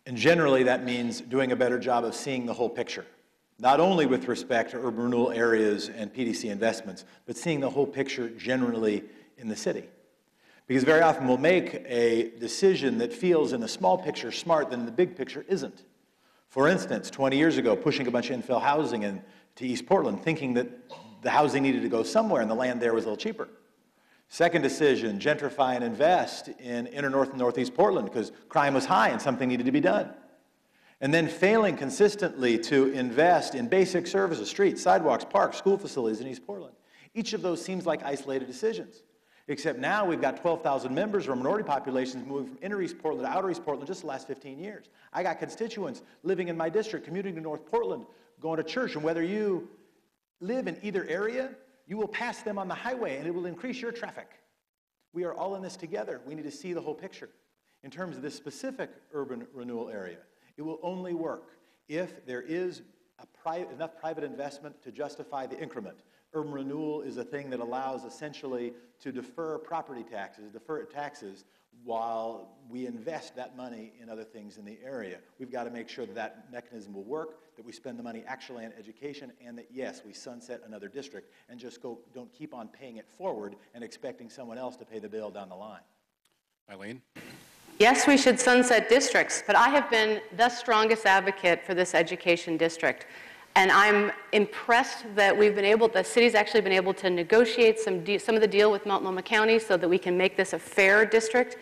And generally, that means doing a better job of seeing the whole picture, not only with respect to urban renewal areas and PDC investments, but seeing the whole picture generally in the city. Because very often we'll make a decision that feels in the small picture smart, then in the big picture isn't. For instance, 20 years ago, pushing a bunch of infill housing into East Portland, thinking that the housing needed to go somewhere and the land there was a little cheaper. Second decision, gentrify and invest in inner north and northeast Portland because crime was high and something needed to be done. And then failing consistently to invest in basic services, streets, sidewalks, parks, school facilities in East Portland. Each of those seems like isolated decisions. Except now we've got 12,000 members or minority populations moving from inner East Portland to outer East Portland just the last 15 years. I got constituents living in my district, commuting to North Portland, going to church, and whether you live in either area, you will pass them on the highway and it will increase your traffic. We are all in this together. We need to see the whole picture. In terms of this specific urban renewal area, it will only work if there is enough private investment to justify the increment. Urban renewal is a thing that allows essentially to defer property taxes, defer taxes while we invest that money in other things in the area. We've got to make sure that that mechanism will work, that we spend the money actually on education, and that, yes, we sunset another district and just don't keep on paying it forward and expecting someone else to pay the bill down the line. Eileen? Yes, we should sunset districts, but I have been the strongest advocate for this education district. And I'm impressed that the city's actually been able to negotiate some of the deal with Multnomah County so that we can make this a fair district.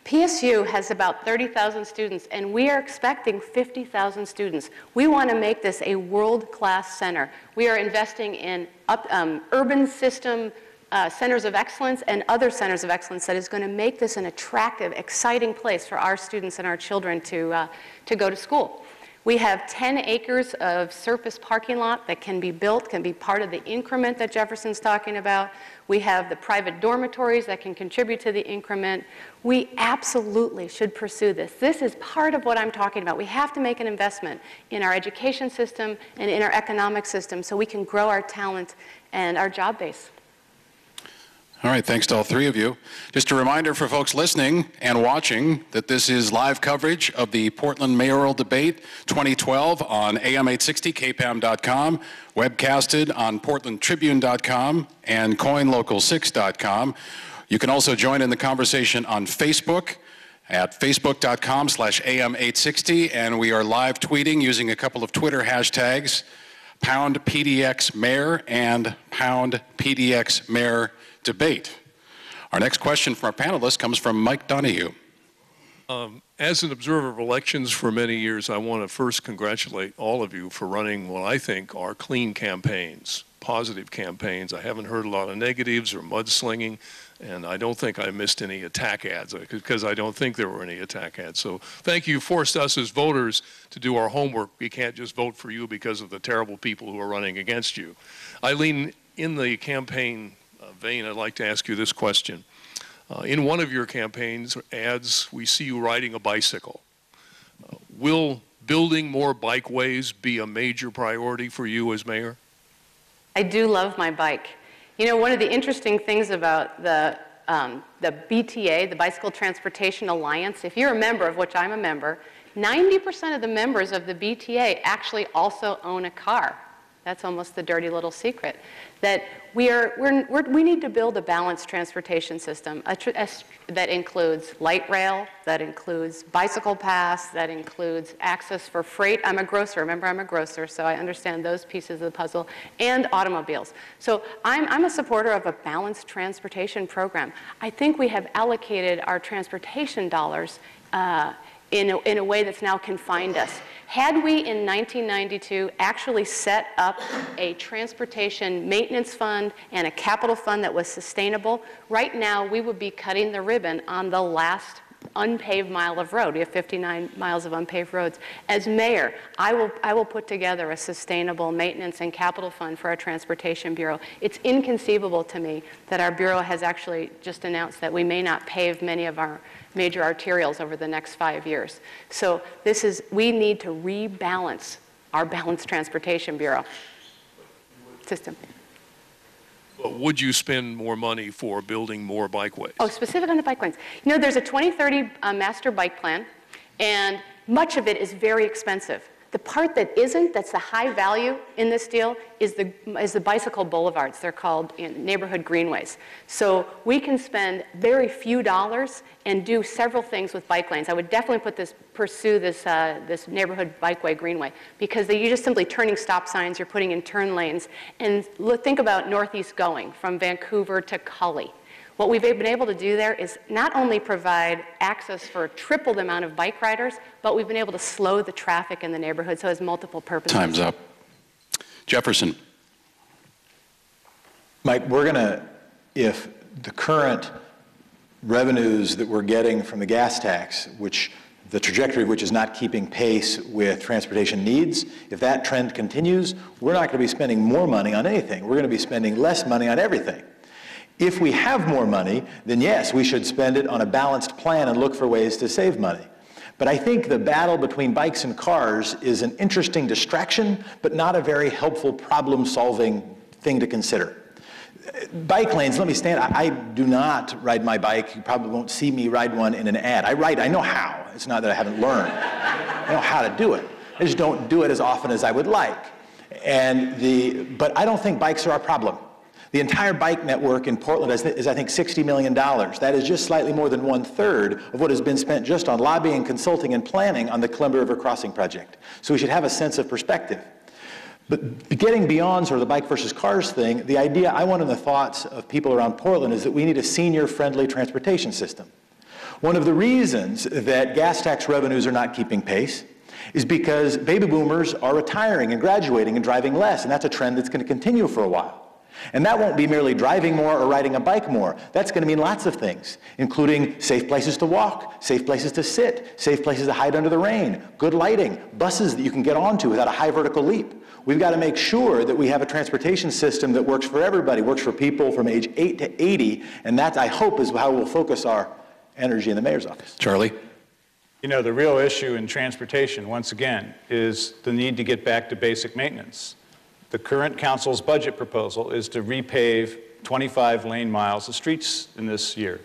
PSU has about 30,000 students, and we are expecting 50,000 students. We want to make this a world-class center. We are investing in urban system centers of excellence and other centers of excellence that is going to make this an attractive, exciting place for our students and our children to go to school. We have 10 acres of surface parking lot that can be built, can be part of the increment that Jefferson's talking about. We have the private dormitories that can contribute to the increment. We absolutely should pursue this. This is part of what I'm talking about. We have to make an investment in our education system and in our economic system so we can grow our talent and our job base. All right, thanks to all three of you. Just a reminder for folks listening and watching that this is live coverage of the Portland Mayoral Debate 2012 on AM 860, KPAM.com, webcasted on portlandtribune.com and coinlocal6.com. You can also join in the conversation on Facebook at facebook.com/AM860, and we are live tweeting using a couple of Twitter hashtags, #PDXMayor and #PDXMayor Debate. Our next question from our panelists comes from Mike Donahue. As an observer of elections for many years, I want to first congratulate all of you for running what I think are clean campaigns, positive campaigns. I haven't heard a lot of negatives or mudslinging, and I don't think I missed any attack ads because I don't think there were any attack ads. So thank you. You forced us as voters to do our homework. We can't just vote for you because of the terrible people who are running against you. Eileen, in the campaign vein, I'd like to ask you this question. In one of your campaigns ads, we see you riding a bicycle. Will building more bikeways be a major priority for you as mayor? I do love my bike. You know, one of the interesting things about the BTA, the Bicycle Transportation Alliance, if you're a member, of which I'm a member, 90% of the members of the BTA actually also own a car. That's almost the dirty little secret. That we need to build a balanced transportation system that includes light rail, that includes bicycle paths, that includes access for freight. I'm a grocer. Remember, I'm a grocer, so I understand those pieces of the puzzle, and automobiles. So I'm a supporter of a balanced transportation program. I think we have allocated our transportation dollars in a way that's now confined us. Had we in 1992 actually set up a transportation maintenance fund and a capital fund that was sustainable, right now we would be cutting the ribbon on the last unpaved mile of road. We have 59 miles of unpaved roads. As mayor, I will put together a sustainable maintenance and capital fund for our Transportation Bureau. It's inconceivable to me that our Bureau has actually just announced that we may not pave many of our major arterials over the next 5 years. So we need to rebalance our balanced Transportation Bureau system. But would you spend more money for building more bikeways? Oh, specific on the bike lanes. You know, there's a 2030 master bike plan, and much of it is very expensive. The part that isn't, that's the high value in this deal, is the bicycle boulevards. They're called neighborhood greenways. So we can spend very few dollars and do several things with bike lanes. I would definitely pursue this neighborhood bikeway greenway, because you're just simply turning stop signs, you're putting in turn lanes, and think about northeast going from Vancouver to Cully. What we've been able to do there is not only provide access for triple the amount of bike riders, but we've been able to slow the traffic in the neighborhood, so it has multiple purposes. Time's up. Jefferson. Mike, if the current revenues that we're getting from the gas tax, which the trajectory of which is not keeping pace with transportation needs, if that trend continues, we're not going to be spending more money on anything. We're going to be spending less money on everything. If we have more money, then yes, we should spend it on a balanced plan and look for ways to save money. But I think the battle between bikes and cars is an interesting distraction, but not a very helpful problem-solving thing to consider. Bike lanes, let me stand. I do not ride my bike. You probably won't see me ride one in an ad. I know how. It's not that I haven't learned. I know how to do it. I just don't do it as often as I would like. But I don't think bikes are our problem. The entire bike network in Portland is I think, $60 million. That is just slightly more than 1/3 of what has been spent just on lobbying, consulting, and planning on the Columbia River Crossing project. So we should have a sense of perspective. But getting beyond sort of the bike versus cars thing, the idea I want in the thoughts of people around Portland is that we need a senior-friendly transportation system. One of the reasons that gas tax revenues are not keeping pace is because baby boomers are retiring and graduating and driving less, and that's a trend that's going to continue for a while. And that won't be merely driving more or riding a bike more. That's going to mean lots of things, including safe places to walk, safe places to sit, safe places to hide under the rain, good lighting, buses that you can get onto without a high vertical leap. We've got to make sure that we have a transportation system that works for everybody, works for people from age 8 to 80, and that, I hope, is how we'll focus our energy in the mayor's office. Charlie? You know, the real issue in transportation, once again, is the need to get back to basic maintenance. The current council's budget proposal is to repave 25 lane miles of streets in this year.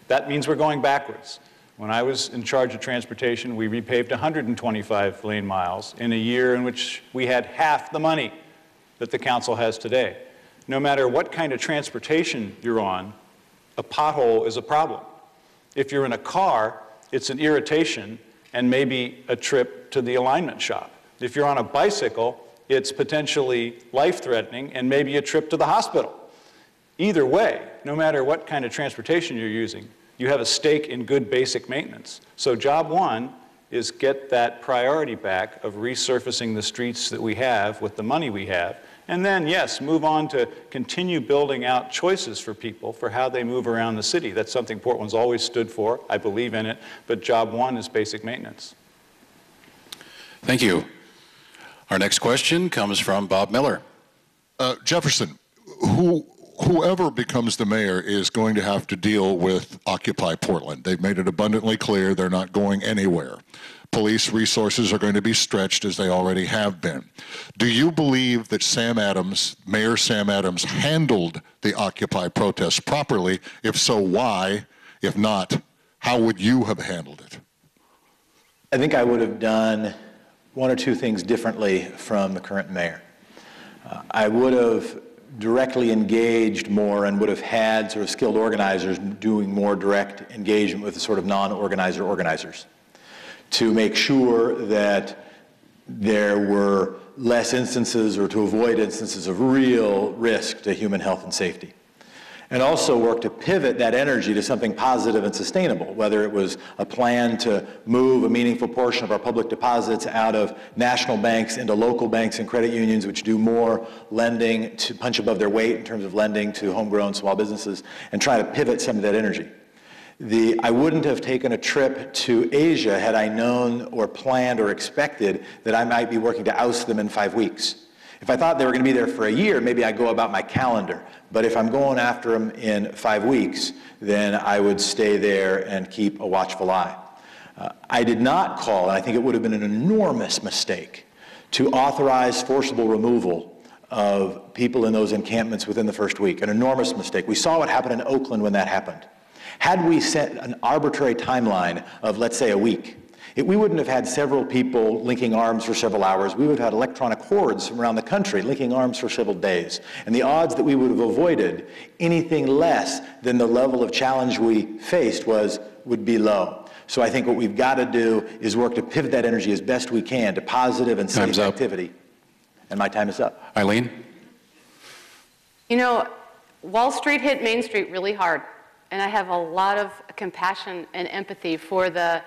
That means we're going backwards. When I was in charge of transportation, we repaved 125 lane miles in a year in which we had half the money that the council has today. No matter what kind of transportation you're on, a pothole is a problem. If you're in a car, it's an irritation and maybe a trip to the alignment shop. If you're on a bicycle, it's potentially life-threatening and maybe a trip to the hospital. Either way, no matter what kind of transportation you're using, you have a stake in good basic maintenance. So job one is get that priority back of resurfacing the streets that we have with the money we have, and then, yes, move on to continue building out choices for people for how they move around the city. That's something Portland's always stood for. I believe in it, but job one is basic maintenance. Thank you. Our next question comes from Bob Miller. Jefferson, whoever becomes the mayor is going to have to deal with Occupy Portland. They've made it abundantly clear they're not going anywhere. Police resources are going to be stretched as they already have been. Do you believe that Mayor Sam Adams handled the Occupy protests properly? If so, why? If not, how would you have handled it? I think I would have done one or two things differently from the current mayor. I would have directly engaged more and would have had sort of skilled organizers doing more direct engagement with the sort of non-organizer organizers to make sure that there were less instances or to avoid instances of real risk to human health and safety. And also work to pivot that energy to something positive and sustainable, whether it was a plan to move a meaningful portion of our public deposits out of national banks into local banks and credit unions, which do more lending to punch above their weight in terms of lending to homegrown small businesses, and try to pivot some of that energy. I wouldn't have taken a trip to Asia had I known or planned or expected that I might be working to oust them in 5 weeks. If I thought they were going to be there for a year, maybe I'd go about my calendar. But if I'm going after them in 5 weeks, then I would stay there and keep a watchful eye. I did not call, and I think it would have been an enormous mistake, to authorize forcible removal of people in those encampments within the first week. An enormous mistake. We saw what happened in Oakland when that happened. Had we set an arbitrary timeline of, let's say, a week, we wouldn't have had several people linking arms for several hours. We would have had electronic hordes from around the country linking arms for several days. And the odds that we would have avoided anything less than the level of challenge we faced would be low. So I think what we've got to do is work to pivot that energy as best we can to positive and safe activity. And my time is up. Eileen? You know, Wall Street hit Main Street really hard, and I have a lot of compassion and empathy for the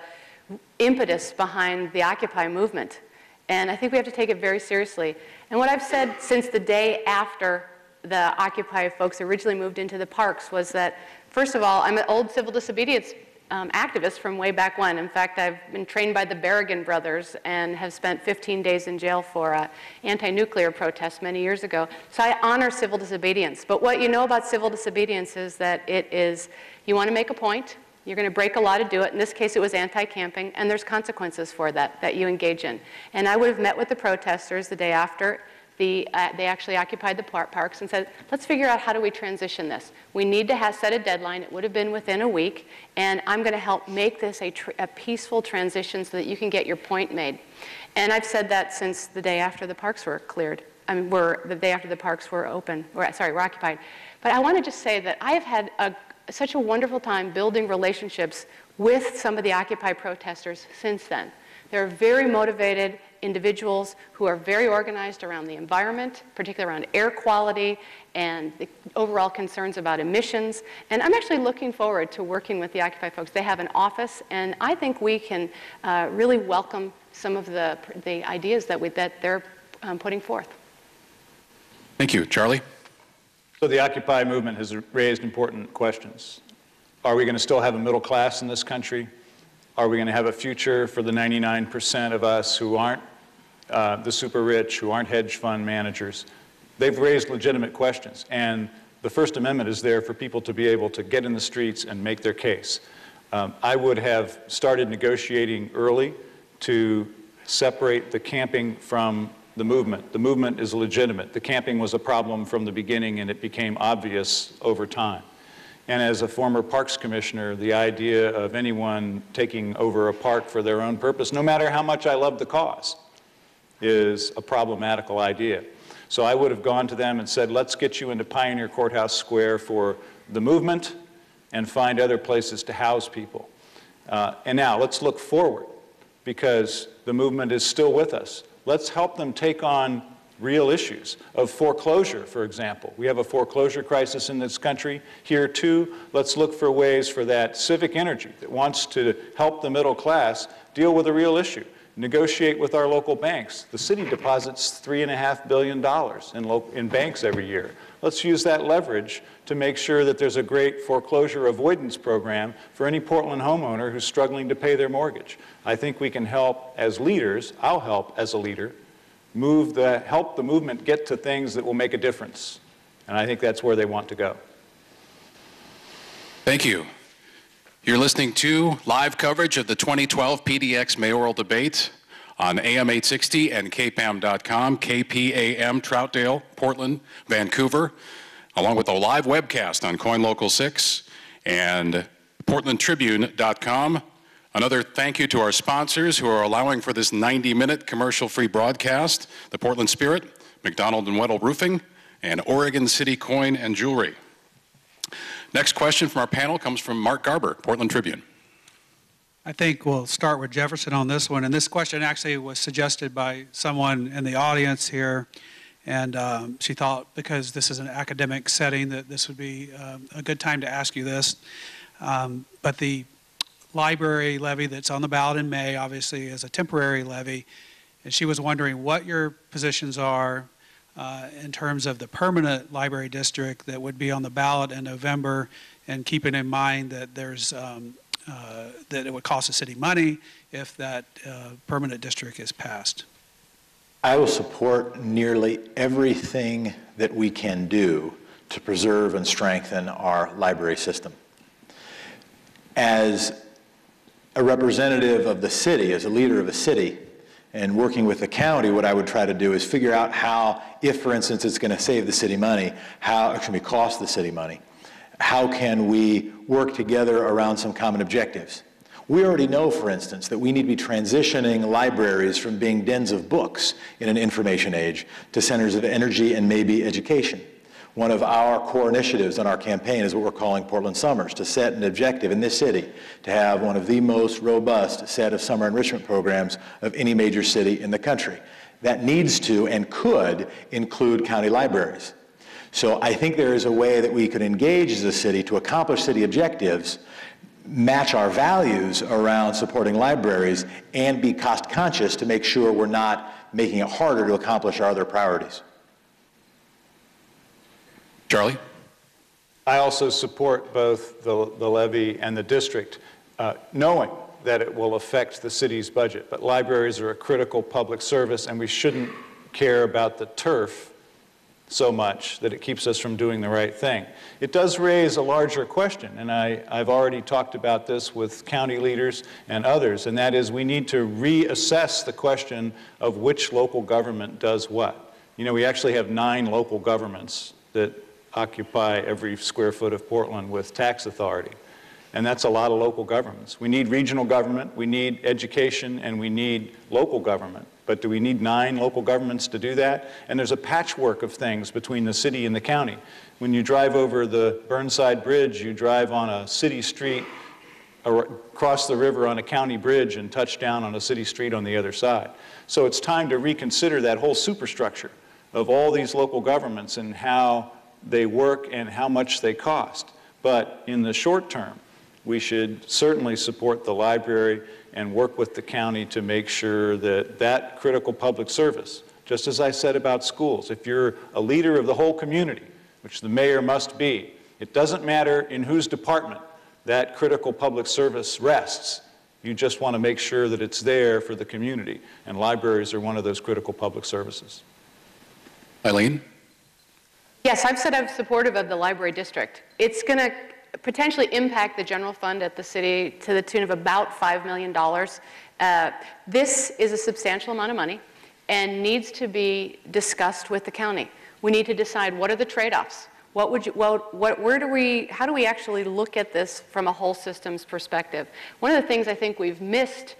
impetus behind the Occupy movement. And I think we have to take it very seriously. And what I've said since the day after the Occupy folks originally moved into the parks was that, first of all, I'm an old civil disobedience activist from way back when. In fact, I've been trained by the Berrigan brothers and have spent 15 days in jail for anti-nuclear protests many years ago. So I honor civil disobedience. But what you know about civil disobedience is that it is, you want to make a point, you're going to break a law to do it. In this case, it was anti-camping, and there's consequences for that you engage in. And I would have met with the protesters the day after they actually occupied the parks and said, let's figure out how do we transition this. We need to set a deadline. It would have been within a week, and I'm going to help make this a peaceful transition so that you can get your point made. And I've said that since the day after the parks were cleared. The day after the parks were were occupied. But I want to just say that I have had such a wonderful time building relationships with some of the Occupy protesters since then. They're very motivated, individuals who are very organized around the environment, particularly around air quality and the overall concerns about emissions. And I'm actually looking forward to working with the Occupy folks. They have an office, and I think we can really welcome some of the ideas that they're putting forth. Thank you. Charlie? So the Occupy movement has raised important questions. Are we going to still have a middle class in this country? Are we going to have a future for the 99% of us who aren't the super rich, who aren't hedge fund managers? They've raised legitimate questions, and the First Amendment is there for people to be able to get in the streets and make their case. I would have started negotiating early to separate the camping from the movement. The movement is legitimate. The camping was a problem from the beginning, and it became obvious over time. And as a former parks commissioner, the idea of anyone taking over a park for their own purpose, no matter how much I love the cause, is a problematical idea. So I would have gone to them and said, let's get you into Pioneer Courthouse Square for the movement and find other places to house people. And now let's look forward, because the movement is still with us. Let's help them take on real issues of foreclosure, for example. We have a foreclosure crisis in this country. Here, too, let's look for ways for that civic energy that wants to help the middle class deal with a real issue. Negotiate with our local banks. The city deposits $3.5 billion in banks every year. Let's use that leverage to make sure that there's a great foreclosure avoidance program for any Portland homeowner who's struggling to pay their mortgage. I think we can help as leaders, I'll help as a leader, help the movement get to things that will make a difference. And I think that's where they want to go. Thank you. You're listening to live coverage of the 2012 PDX mayoral debate on AM 860 and KPAM.com, KPAM, Troutdale, Portland, Vancouver, along with a live webcast on Coin Local 6 and PortlandTribune.com. Another thank you to our sponsors who are allowing for this 90-minute commercial-free broadcast, the Portland Spirit, McDonald & Weddle Roofing, and Oregon City Coin and Jewelry. Next question from our panel comes from Mark Garber, Portland Tribune. I think we'll start with Jefferson on this one. And this question actually was suggested by someone in the audience here. And she thought, because this is an academic setting, that this would be a good time to ask you this. But the library levy that's on the ballot in May, obviously, is a temporary levy. And she was wondering what your positions are in terms of the permanent library district that would be on the ballot in November, and keeping in mind that there's that it would cost the city money if that permanent district is passed. I will support nearly everything that we can do to preserve and strengthen our library system. As a representative of the city, as a leader of a city, and working with the county, what I would try to do is figure out how, if, for instance, it's going to save the city money, how it can cost the city money. How can we work together around some common objectives? We already know, for instance, that we need to be transitioning libraries from being dens of books in an information age to centers of energy and maybe education. One of our core initiatives on our campaign is what we're calling Portland Summers, to set an objective in this city to have one of the most robust set of summer enrichment programs of any major city in the country. That needs to and could include county libraries. So I think there is a way that we could engage as a city to accomplish city objectives, match our values around supporting libraries, and be cost conscious to make sure we're not making it harder to accomplish our other priorities. Charlie? I also support both the levy and the district, knowing that it will affect the city's budget. But libraries are a critical public service, and we shouldn't care about the turf so much that it keeps us from doing the right thing. It does raise a larger question, and I've already talked about this with county leaders and others, and that is we need to reassess the question of which local government does what. You know, we actually have 9 local governments that occupy every square foot of Portland with tax authority. And that's a lot of local governments. We need regional government, we need education, and we need local government. But do we need 9 local governments to do that? And there's a patchwork of things between the city and the county. When you drive over the Burnside Bridge, you drive on a city street cross the river on a county bridge and touch down on a city street on the other side. So it's time to reconsider that whole superstructure of all these local governments and how they work and how much they cost. But in the short term, we should certainly support the library and work with the county to make sure that that critical public service, just as I said about schools, if you're a leader of the whole community, which the mayor must be, it doesn't matter in whose department that critical public service rests. You just want to make sure that it's there for the community, and libraries are one of those critical public services. Eileen? Yes, I've said I'm supportive of the library district. It's going to potentially impact the general fund at the city to the tune of about $5 million. This is a substantial amount of money and needs to be discussed with the county. We need to decide what are the trade-offs. How do we actually look at this from a whole systems perspective? One of the things I think we've missed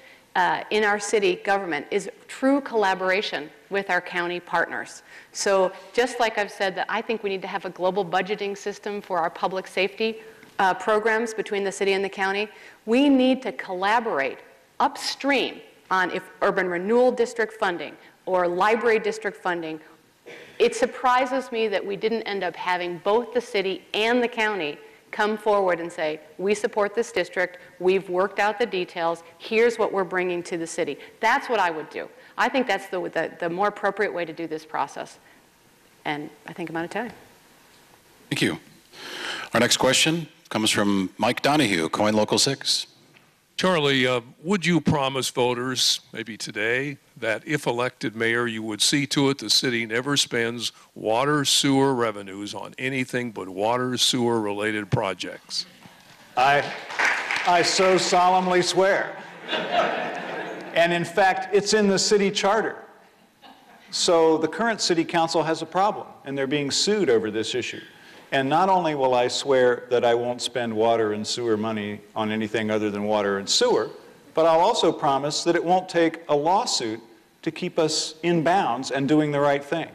in our city government is true collaboration with our county partners. So just like I've said that I think we need to have a global budgeting system for our public safety programs between the city and the county, we need to collaborate upstream on if urban renewal district funding or library district funding. It surprises me that we didn't end up having both the city and the county come forward and say, we support this district, we've worked out the details, here's what we're bringing to the city. That's what I would do. I think that's the more appropriate way to do this process. And I think I'm out of time. Thank you. Our next question comes from Mike Donahue, Coin Local 6. Charlie, would you promise voters, maybe today, that if elected mayor, you would see to it the city never spends water sewer revenues on anything but water sewer related projects? I so solemnly swear. And in fact, it's in the city charter. So the current city council has a problem, and they're being sued over this issue. And not only will I swear that I won't spend water and sewer money on anything other than water and sewer, but I'll also promise that it won't take a lawsuit to keep us in bounds and doing the right thing.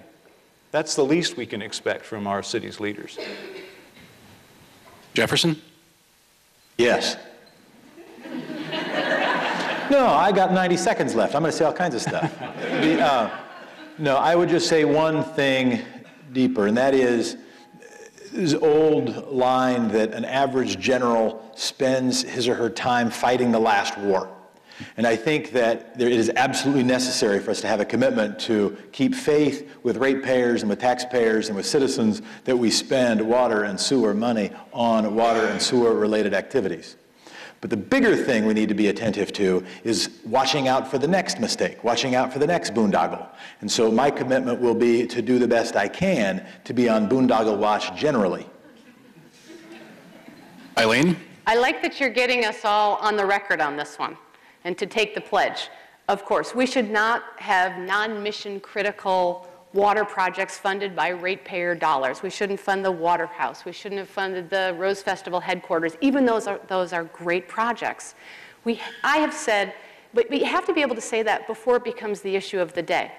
That's the least we can expect from our city's leaders. Jefferson? Yes. No, I got 90 seconds left. I'm going to say all kinds of stuff. No, I would just say one thing deeper, and that is this old line that an average general spends his or her time fighting the last war. And I think that it is absolutely necessary for us to have a commitment to keep faith with ratepayers and with taxpayers and with citizens that we spend water and sewer money on water and sewer related activities. But the bigger thing we need to be attentive to is watching out for the next mistake, watching out for the next boondoggle. And so my commitment will be to do the best I can to be on boondoggle watch generally. Eileen? I like that you're getting us all on the record on this one and to take the pledge. Of course, we should not have non-mission critical water projects funded by ratepayer dollars. We shouldn't fund the Water House. We shouldn't have funded the Rose Festival headquarters, even those are great projects. I have said, but you have to be able to say that before it becomes the issue of the day.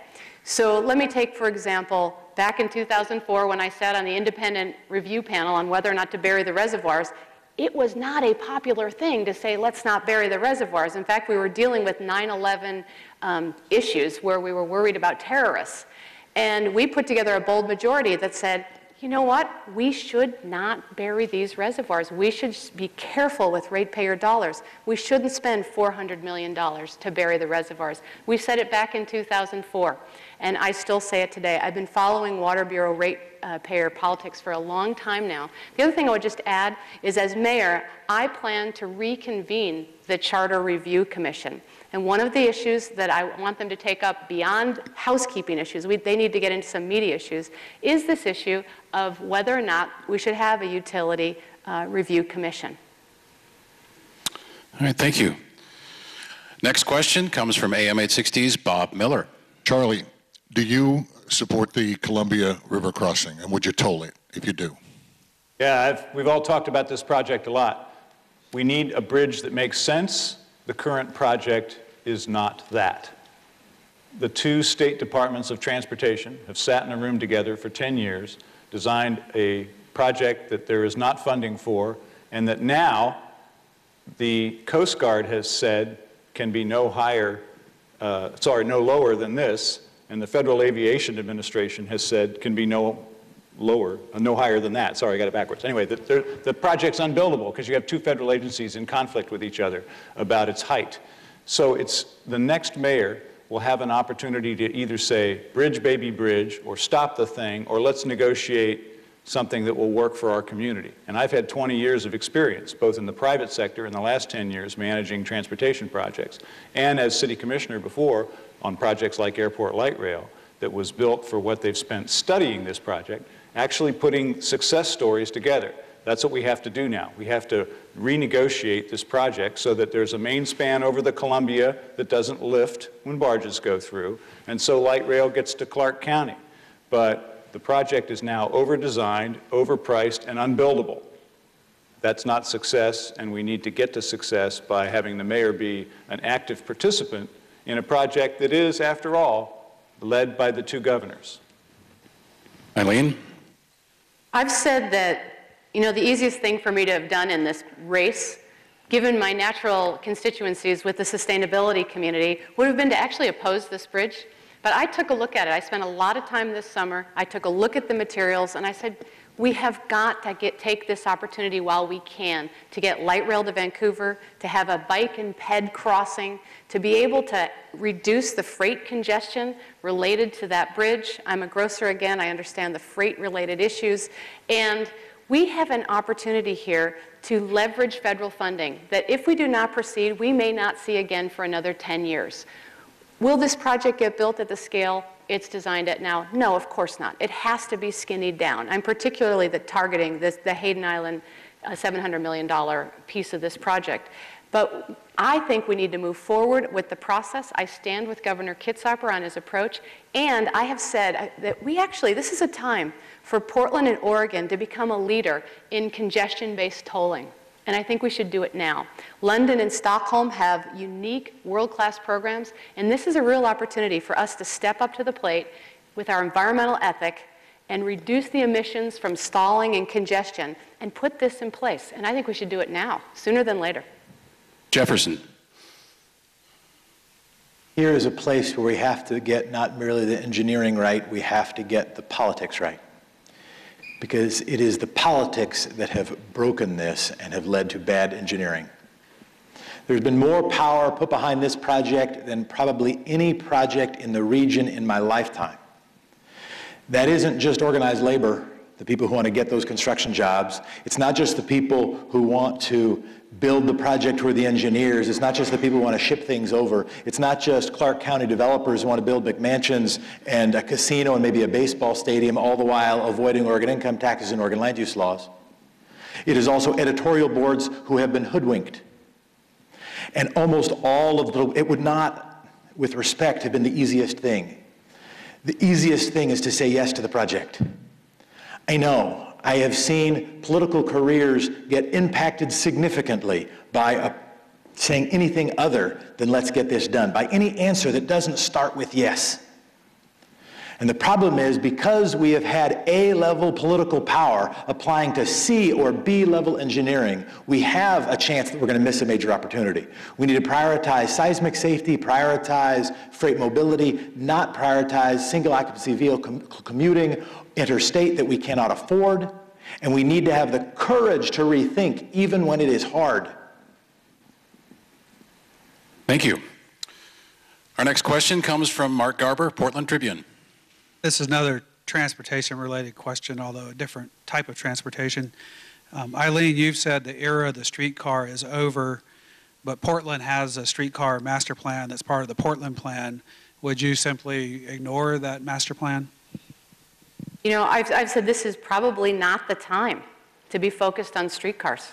So let me take, for example, back in 2004 when I sat on the independent review panel on whether or not to bury the reservoirs, it was not a popular thing to say, let's not bury the reservoirs. In fact, we were dealing with 9/11 issues where we were worried about terrorists. And we put together a bold majority that said, you know what? We should not bury these reservoirs. We should be careful with ratepayer dollars. We shouldn't spend $400 million to bury the reservoirs. We said it back in 2004, and I still say it today. I've been following Water Bureau ratepayer politics for a long time now. The other thing I would just add is, as mayor, I plan to reconvene the Charter Review Commission. And one of the issues that I want them to take up beyond housekeeping issues, they need to get into some meaty issues, is this issue of whether or not we should have a utility review commission. All right, thank you. Next question comes from AM 860's Bob Miller. Charlie, do you support the Columbia River crossing, and would you toll it if you do? Yeah, we've all talked about this project a lot. We need a bridge that makes sense. The current project is not that. The two state departments of transportation have sat in a room together for 10 years, designed a project that there is not funding for, and that now The Coast Guard has said can be no lower than this, and the Federal Aviation Administration has said can be no higher than that. Sorry, I got it backwards. Anyway, the project's unbuildable because you have two federal agencies in conflict with each other about its height. So the next mayor will have an opportunity to either say, bridge, baby, bridge, or stop the thing, or let's negotiate something that will work for our community. And I've had 20 years of experience, both in the private sector in the last 10 years managing transportation projects, and as city commissioner before on projects like Airport Light Rail that was built for what they've spent studying this project, actually putting success stories together. That's what we have to do now. We have to renegotiate this project so that there's a main span over the Columbia that doesn't lift when barges go through, and so light rail gets to Clark County. But the project is now over-designed, overpriced, and unbuildable. That's not success, and we need to get to success by having the mayor be an active participant in a project that is, after all, led by the two governors. Eileen? I've said that, the easiest thing for me to have done in this race, given my natural constituencies with the sustainability community, would have been to actually oppose this bridge. But I took a look at it. I spent a lot of time this summer. I took a look at the materials, and I said, we have got to take this opportunity while we can to get light rail to Vancouver, to have a bike and ped crossing, to be able to reduce the freight congestion related to that bridge. I'm a grocer again. I understand the freight-related issues. And we have an opportunity here to leverage federal funding that if we do not proceed, we may not see again for another 10 years. Will this project get built at the scale it's designed at now? No, of course not. It has to be skinnied down. I'm particularly targeting the Hayden Island $700 million piece of this project. But I think we need to move forward with the process. I stand with Governor Kitzhaber on his approach. And I have said that this is a time for Portland and Oregon to become a leader in congestion-based tolling. And I think we should do it now. London and Stockholm have unique world-class programs, and this is a real opportunity for us to step up to the plate with our environmental ethic and reduce the emissions from stalling and congestion and put this in place. And I think we should do it now, sooner than later. Jefferson. Here is a place where we have to get not merely the engineering right, we have to get the politics right. Because it is the politics that have broken this and have led to bad engineering. There's been more power put behind this project than probably any project in the region in my lifetime. That isn't just organized labor, the people who want to get those construction jobs. It's not just the people who want to build the project who are the engineers. It's not just the people who want to ship things over. It's not just Clark County developers who want to build McMansions and a casino and maybe a baseball stadium, all the while avoiding Oregon income taxes and Oregon land use laws. It is also editorial boards who have been hoodwinked. And almost all of it would not, with respect, have been the easiest thing. The easiest thing is to say yes to the project. I know. I have seen political careers get impacted significantly by saying anything other than let's get this done, by any answer that doesn't start with yes. And the problem is because we have had A-level political power applying to C or B-level engineering, we have a chance that we're going to miss a major opportunity. We need to prioritize seismic safety, prioritize freight mobility, not prioritize single occupancy vehicle commuting, interstate that we cannot afford, and we need to have the courage to rethink even when it is hard. Thank you. Our next question comes from Mark Garber, Portland Tribune. This is another transportation-related question, although a different type of transportation. Eileen, you've said the era of the streetcar is over, but Portland has a streetcar master plan that's part of the Portland plan. Would you simply ignore that master plan? I've said this is probably not the time to be focused on streetcars.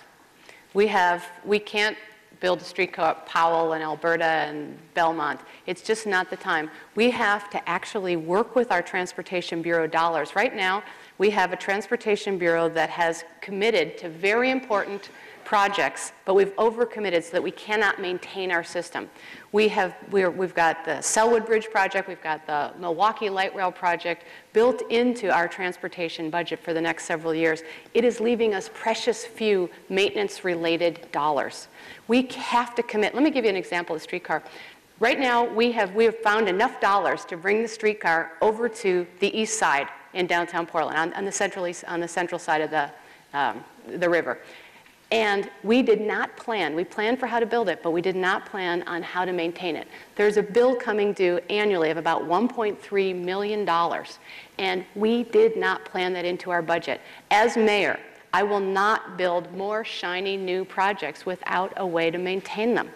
We can't build a streetcar at Powell and Alberta and Belmont. It's just not the time. We have to actually work with our Transportation Bureau dollars. Right now, We have a Transportation Bureau that has committed to very important projects, but we've overcommitted so that we cannot maintain our system. We've got the Selwood Bridge project, we've got the Milwaukee Light Rail project built into our transportation budget for the next several years. It is leaving us precious few maintenance-related dollars. We have to commit. Let me give you an example of the streetcar. Right now, we have found enough dollars to bring the streetcar over to the east side in downtown Portland, on the central side of the river. And we did not plan. We planned for how to build it, but we did not plan on how to maintain it. There's a bill coming due annually of about $1.3 million, and we did not plan that into our budget. As mayor, I will not build more shiny new projects without a way to maintain them.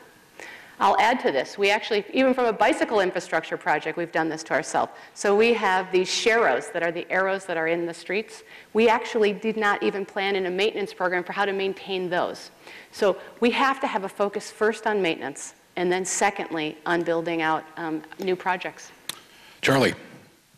I'll add to this. We actually, even from a bicycle infrastructure project, we've done this to ourselves. So we have these sharrows that are the arrows that are in the streets. We actually did not even plan in a maintenance program for how to maintain those. So we have to have a focus first on maintenance, and then secondly on building out new projects. Charlie.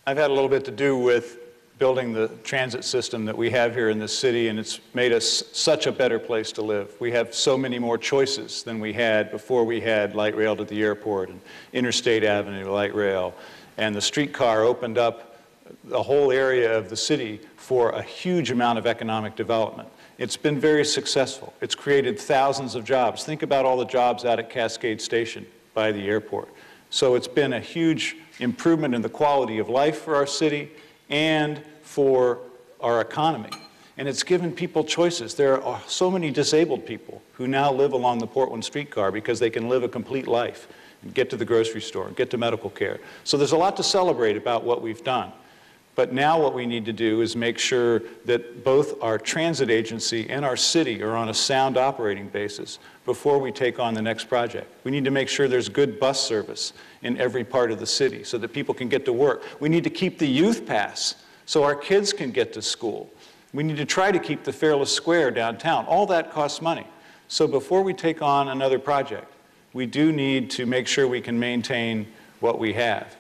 I've had a little bit to do with building the transit system that we have here in this city, and it's made us such a better place to live. We have so many more choices than we had before we had light rail to the airport and Interstate Avenue light rail. And the streetcar opened up the whole area of the city for a huge amount of economic development. It's been very successful. It's created thousands of jobs. Think about all the jobs out at Cascade Station by the airport. So it's been a huge improvement in the quality of life for our city and for our economy. And it's given people choices. There are so many disabled people who now live along the Portland streetcar because they can live a complete life and get to the grocery store, get to medical care. So there's a lot to celebrate about what we've done. But now what we need to do is make sure that both our transit agency and our city are on a sound operating basis before we take on the next project. We need to make sure there's good bus service in every part of the city so that people can get to work. We need to keep the youth pass so our kids can get to school. We need to try to keep the Fairless Square downtown. All that costs money. So before we take on another project, we do need to make sure we can maintain what we have.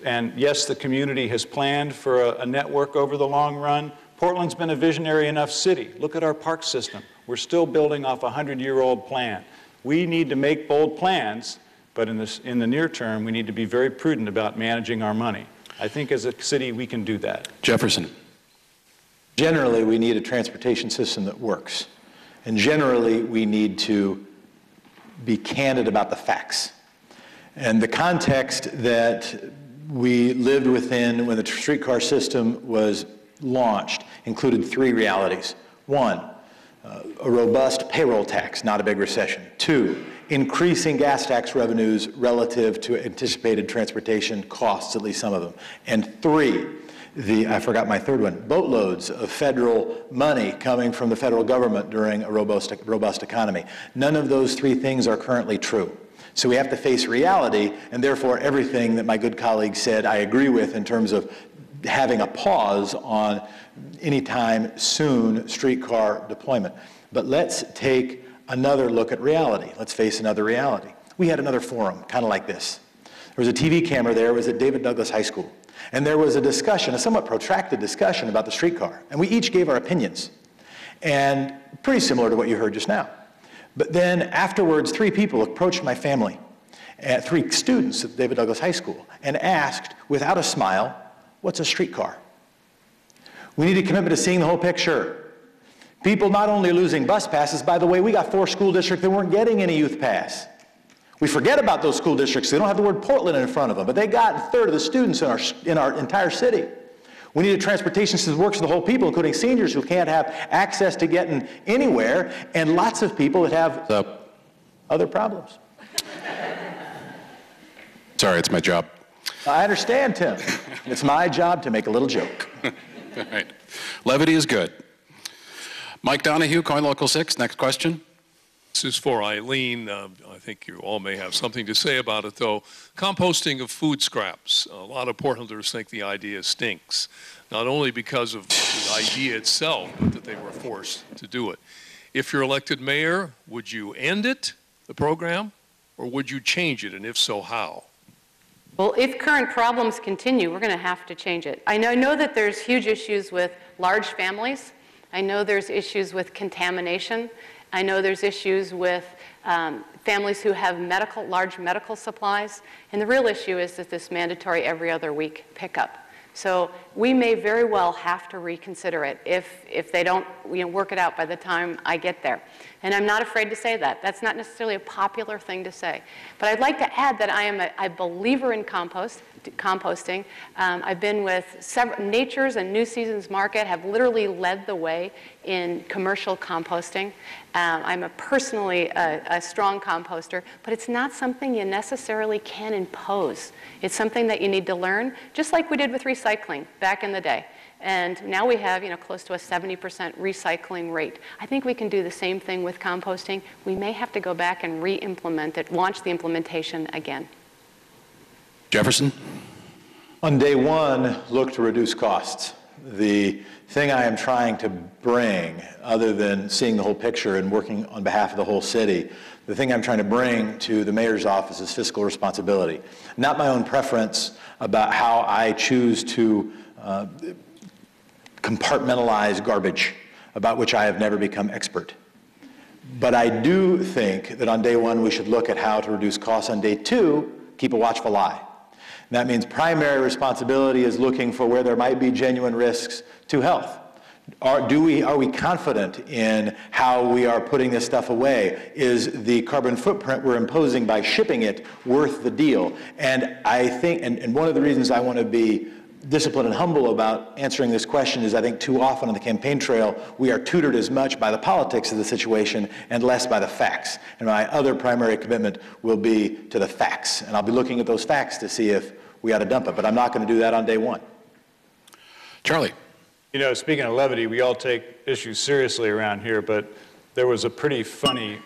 And yes, the community has planned for a network over the long run. Portland's been a visionary enough city. Look at our park system. We're still building off a 100-year-old plan. We need to make bold plans, but in the near term, we need to be very prudent about managing our money. I think as a city, we can do that. Jefferson. Generally, we need a transportation system that works. And generally, we need to be candid about the facts. And the context that we lived within when the streetcar system was launched included three realities. One, a robust payroll tax, not a big recession. Two, increasing gas tax revenues relative to anticipated transportation costs, at least some of them. And three, I forgot my third one, boatloads of federal money coming from the federal government during a robust economy. None of those three things are currently true. So we have to face reality, and therefore everything that my good colleague said I agree with in terms of having a pause on anytime soon streetcar deployment. But let's take another look at reality. Let's face another reality. We had another forum, kind of like this. There was a TV camera there. It was at David Douglas High School. And there was a discussion, a somewhat protracted discussion about the streetcar. And we each gave our opinions. And pretty similar to what you heard just now. But then afterwards, three people approached my family, three students at David Douglas High School, and asked, without a smile, what's a streetcar? We need a commitment to seeing the whole picture. People not only losing bus passes, by the way, we got 4 school districts that weren't getting any youth pass. We forget about those school districts. They don't have the word Portland in front of them, but they got a third of the students in our entire city. We need a transportation system that works for the whole people, including seniors who can't have access to getting anywhere, and lots of people that have other problems. Sorry, it's my job. I understand, Tim. It's my job to make a little joke. All right. Levity is good. Mike Donahue, Coin Local 6, next question. This is for Eileen. I think you all may have something to say about it, though. Composting of food scraps. A lot of Portlanders think the idea stinks, not only because of the idea itself, but that they were forced to do it. If you're elected mayor, would you end it, the program, or would you change it, and if so, how? Well, if current problems continue, we're going to have to change it. I know that there's huge issues with large families. I know there's issues with contamination. I know there's issues with families who have large medical supplies. And the real issue is that this mandatory every other week pickup. So we may very well have to reconsider it if they don't work it out by the time I get there. And I'm not afraid to say that. That's not necessarily a popular thing to say. But I'd like to add that I am a believer in composting. I've been with Nature's and New Seasons Market have literally led the way in commercial composting. I'm personally a strong composter, but it's not something you necessarily can impose. It's something that you need to learn, just like we did with recycling back in the day. And now we have, close to a 70% recycling rate. I think we can do the same thing with composting. We may have to go back and re-implement it, launch the implementation again. Jefferson? On day one, look to reduce costs. The thing I am trying to bring, other than seeing the whole picture and working on behalf of the whole city, the thing I'm trying to bring to the mayor's office is fiscal responsibility. Not my own preference about how I choose to compartmentalize garbage, about which I have never become expert. But I do think that on day one, we should look at how to reduce costs. On day two, keep a watchful eye. And that means primary responsibility is looking for where there might be genuine risks to health. Are we confident in how we are putting this stuff away? Is the carbon footprint we're imposing by shipping it worth the deal? And I think, and one of the reasons I want to be disciplined and humble about answering this question is I think too often on the campaign trail, we are tutored as much by the politics of the situation and less by the facts. And my other primary commitment will be to the facts. And I'll be looking at those facts to see if we ought to dump it, but I'm not going to do that on day one. Charlie. Speaking of levity, we all take issues seriously around here, but there was a pretty funny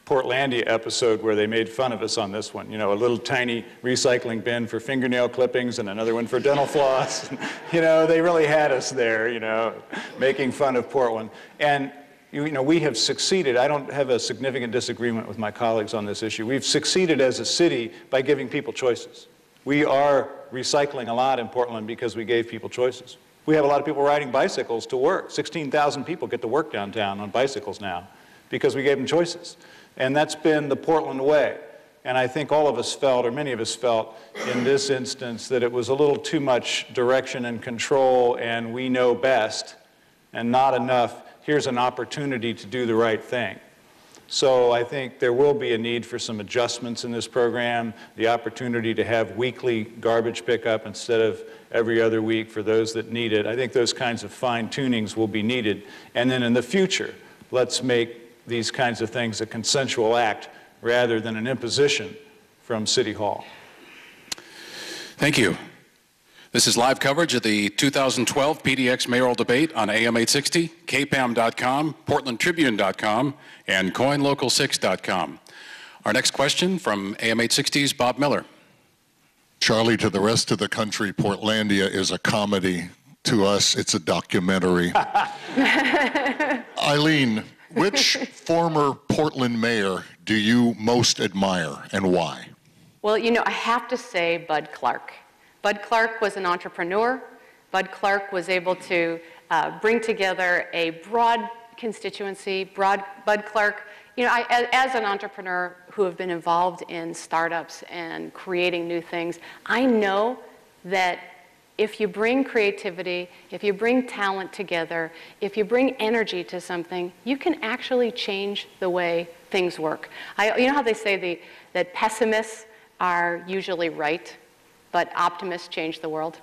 Portlandia episode where they made fun of us on this one. A little tiny recycling bin for fingernail clippings and another one for dental floss. They really had us there, making fun of Portland. And, we have succeeded. I don't have a significant disagreement with my colleagues on this issue. We've succeeded as a city by giving people choices. We are recycling a lot in Portland because we gave people choices. We have a lot of people riding bicycles to work. 16,000 people get to work downtown on bicycles now because we gave them choices. And that's been the Portland way. And I think all of us felt, or many of us felt, in this instance that it was a little too much direction and control and we know best, and not enough, here's an opportunity to do the right thing. So I think there will be a need for some adjustments in this program, the opportunity to have weekly garbage pickup instead of every other week for those that need it. I think those kinds of fine-tunings will be needed. And then in the future, let's make these kinds of things a consensual act rather than an imposition from City Hall. Thank you. This is live coverage of the 2012 PDX mayoral debate on AM 860, KPAM.com, PortlandTribune.com, and CoinLocal6.com. Our next question from AM 860's Bob Miller. Charlie, to the rest of the country, Portlandia is a comedy. To us, it's a documentary. Eileen, which former Portland mayor do you most admire and why? Well, I have to say Bud Clark. Bud Clark was an entrepreneur. Bud Clark was able to bring together a broad constituency. Bud Clark, as an entrepreneur who have been involved in startups and creating new things, I know that if you bring creativity, if you bring talent together, if you bring energy to something, you can actually change the way things work. You know how they say that pessimists are usually right, but optimists change the world?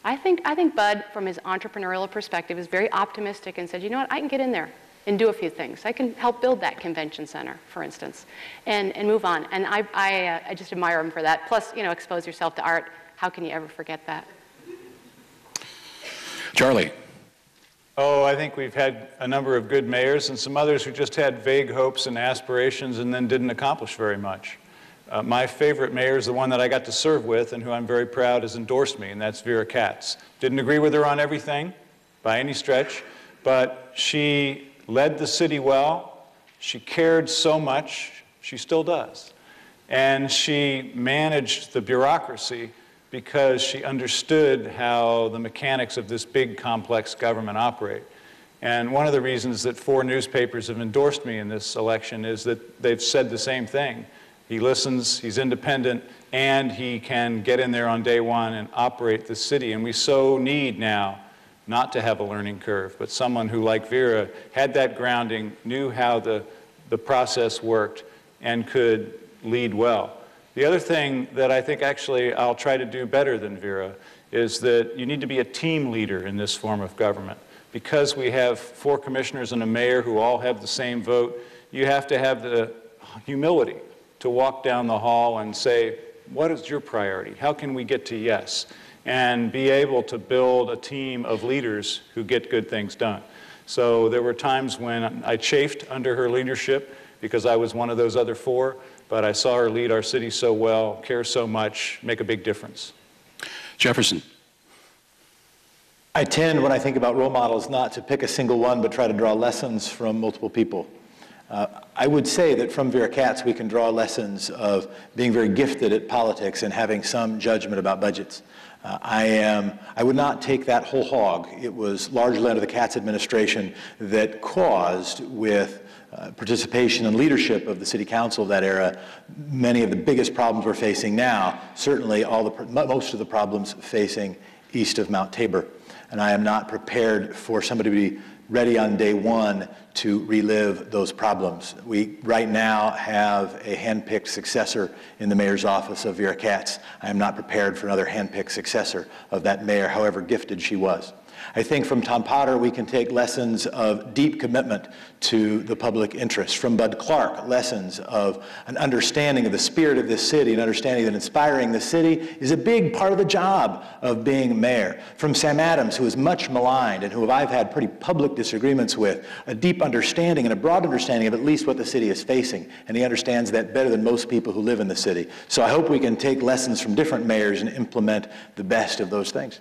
I think Bud, from his entrepreneurial perspective, is very optimistic and said, you know what, I can get in there and do a few things. I can help build that convention center, for instance, and move on. And I just admire him for that. Plus, expose yourself to art. How can you ever forget that? Charlie. Oh, I think we've had a number of good mayors and some others who just had vague hopes and aspirations and then didn't accomplish very much. My favorite mayor is the one that I got to serve with and who I'm very proud has endorsed me, and that's Vera Katz. Didn't agree with her on everything by any stretch, but she led the city well. She cared so much. She still does. And she managed the bureaucracy because she understood how the mechanics of this big, complex government operate. And one of the reasons that 4 newspapers have endorsed me in this election is that they've said the same thing. He listens, he's independent, and he can get in there on day one and operate the city. And we so need now not to have a learning curve, but someone who, like Vera, had that grounding, knew how the process worked, and could lead well. The other thing that I think actually I'll try to do better than Vera is that you need to be a team leader in this form of government. Because we have 4 commissioners and a mayor who all have the same vote, you have to have the humility to walk down the hall and say, what is your priority? How can we get to yes? And be able to build a team of leaders who get good things done. So there were times when I chafed under her leadership because I was one of those other 4, but I saw her lead our city so well, care so much, make a big difference. Jefferson. I tend, when I think about role models, not to pick a single one, but try to draw lessons from multiple people. I would say that from Vera Katz, we can draw lessons of being very gifted at politics and having some judgment about budgets. I would not take that whole hog. It was largely under the Katz administration that caused, with participation and leadership of the city council of that era, many of the biggest problems we're facing now, certainly most of the problems facing east of Mount Tabor. And I am not prepared for somebody to be ready on day one to relive those problems. We right now have a handpicked successor in the mayor's office of Vera Katz. I am not prepared for another handpicked successor of that mayor, however gifted she was. I think from Tom Potter, we can take lessons of deep commitment to the public interest. From Bud Clark, lessons of an understanding of the spirit of this city, an understanding that inspiring the city is a big part of the job of being mayor. From Sam Adams, who is much maligned and who I've had pretty public disagreements with, a deep understanding and a broad understanding of at least what the city is facing. And he understands that better than most people who live in the city. So I hope we can take lessons from different mayors and implement the best of those things.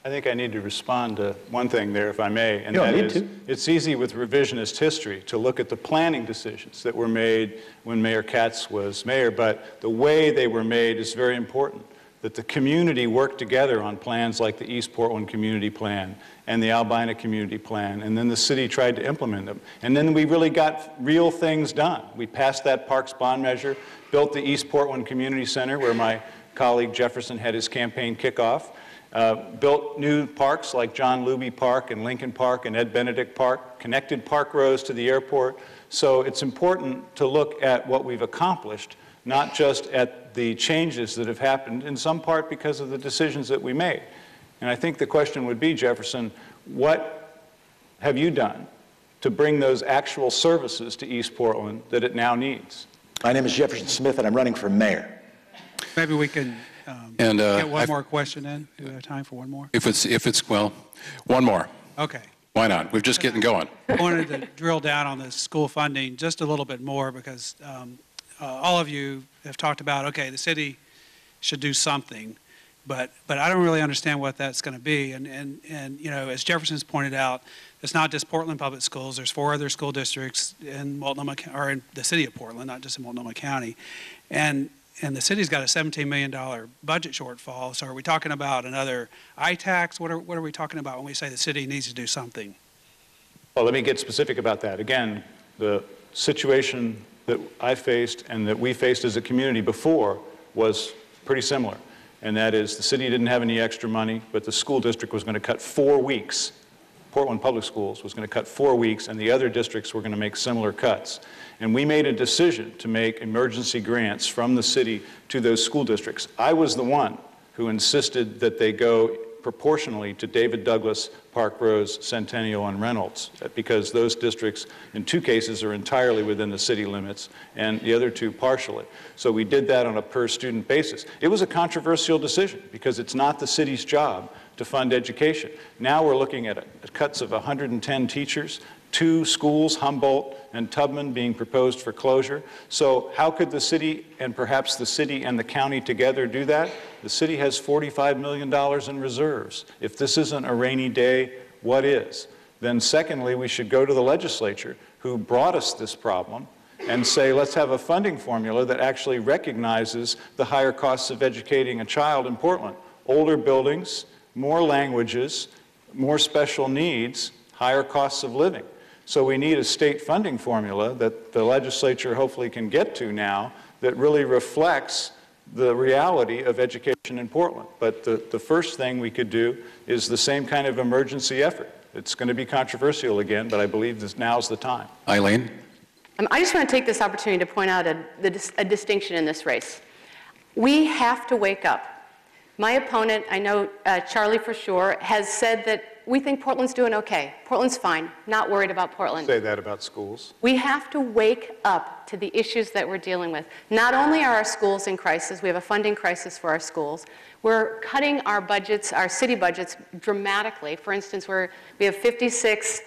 I think I need to respond to one thing there, if I may, and that is, it's easy with revisionist history to look at the planning decisions that were made when Mayor Katz was mayor, but the way they were made is very important, that the community worked together on plans like the East Portland Community Plan and the Albina Community Plan, and then the city tried to implement them. And then we really got real things done. We passed that Parks bond measure, built the East Portland Community Center, where my colleague Jefferson had his campaign kickoff, built new parks like John Luby Park and Lincoln Park and Ed Benedict Park, connected park rows to the airport. So it's important to look at what we've accomplished, not just at the changes that have happened, in some part because of the decisions that we made. And I think the question would be, Jefferson, what have you done to bring those actual services to East Portland that it now needs? My name is Jefferson Smith, and I'm running for mayor. Maybe we can get one more question in. Do we have time for one more? Well, one more. Okay. Why not? We're just getting going. I wanted to drill down on the school funding just a little bit more because all of you have talked about, okay, the city should do something, but I don't really understand what that's going to be. And you know, as Jefferson's pointed out, it's not just Portland Public Schools. There's 4 other school districts in Multnomah, or in the city of Portland, not just in Multnomah County, and the city's got a $17 million budget shortfall. So are we talking about another I-tax? What are we talking about when we say the city needs to do something? Well, let me get specific about that. Again, the situation that I faced and that we faced as a community before was pretty similar. And that is the city didn't have any extra money, but the school district was going to cut 4 weeks. Portland Public Schools was going to cut 4 weeks, and the other districts were going to make similar cuts. And we made a decision to make emergency grants from the city to those school districts. I was the one who insisted that they go proportionally to David Douglas, Park Rose, Centennial, and Reynolds, because those districts, in 2 cases, are entirely within the city limits, and the other 2 partially. So we did that on a per-student basis. It was a controversial decision, because it's not the city's job to fund education. Now we're looking at cuts of 110 teachers, 2 schools, Humboldt and Tubman, being proposed for closure. So how could the city, and perhaps the city and the county together, do that? The city has $45 million in reserves. If this isn't a rainy day, what is? Then secondly, we should go to the legislature, who brought us this problem, and say, let's have a funding formula that actually recognizes the higher costs of educating a child in Portland. Older buildings, more languages, more special needs, higher costs of living. So we need a state funding formula that the legislature hopefully can get to now that really reflects the reality of education in Portland. But the first thing we could do is the same kind of emergency effort. It's going to be controversial again, but I believe this now's the time. Eileen? I just want to take this opportunity to point out a distinction in this race. We have to wake up. My opponent, I know Charlie for sure, has said that we think Portland's doing okay. Portland's fine, not worried about Portland. Say that about schools. We have to wake up to the issues that we're dealing with. Not only are our schools in crisis, we have a funding crisis for our schools. We're cutting our budgets, our city budgets, dramatically. For instance, we have 56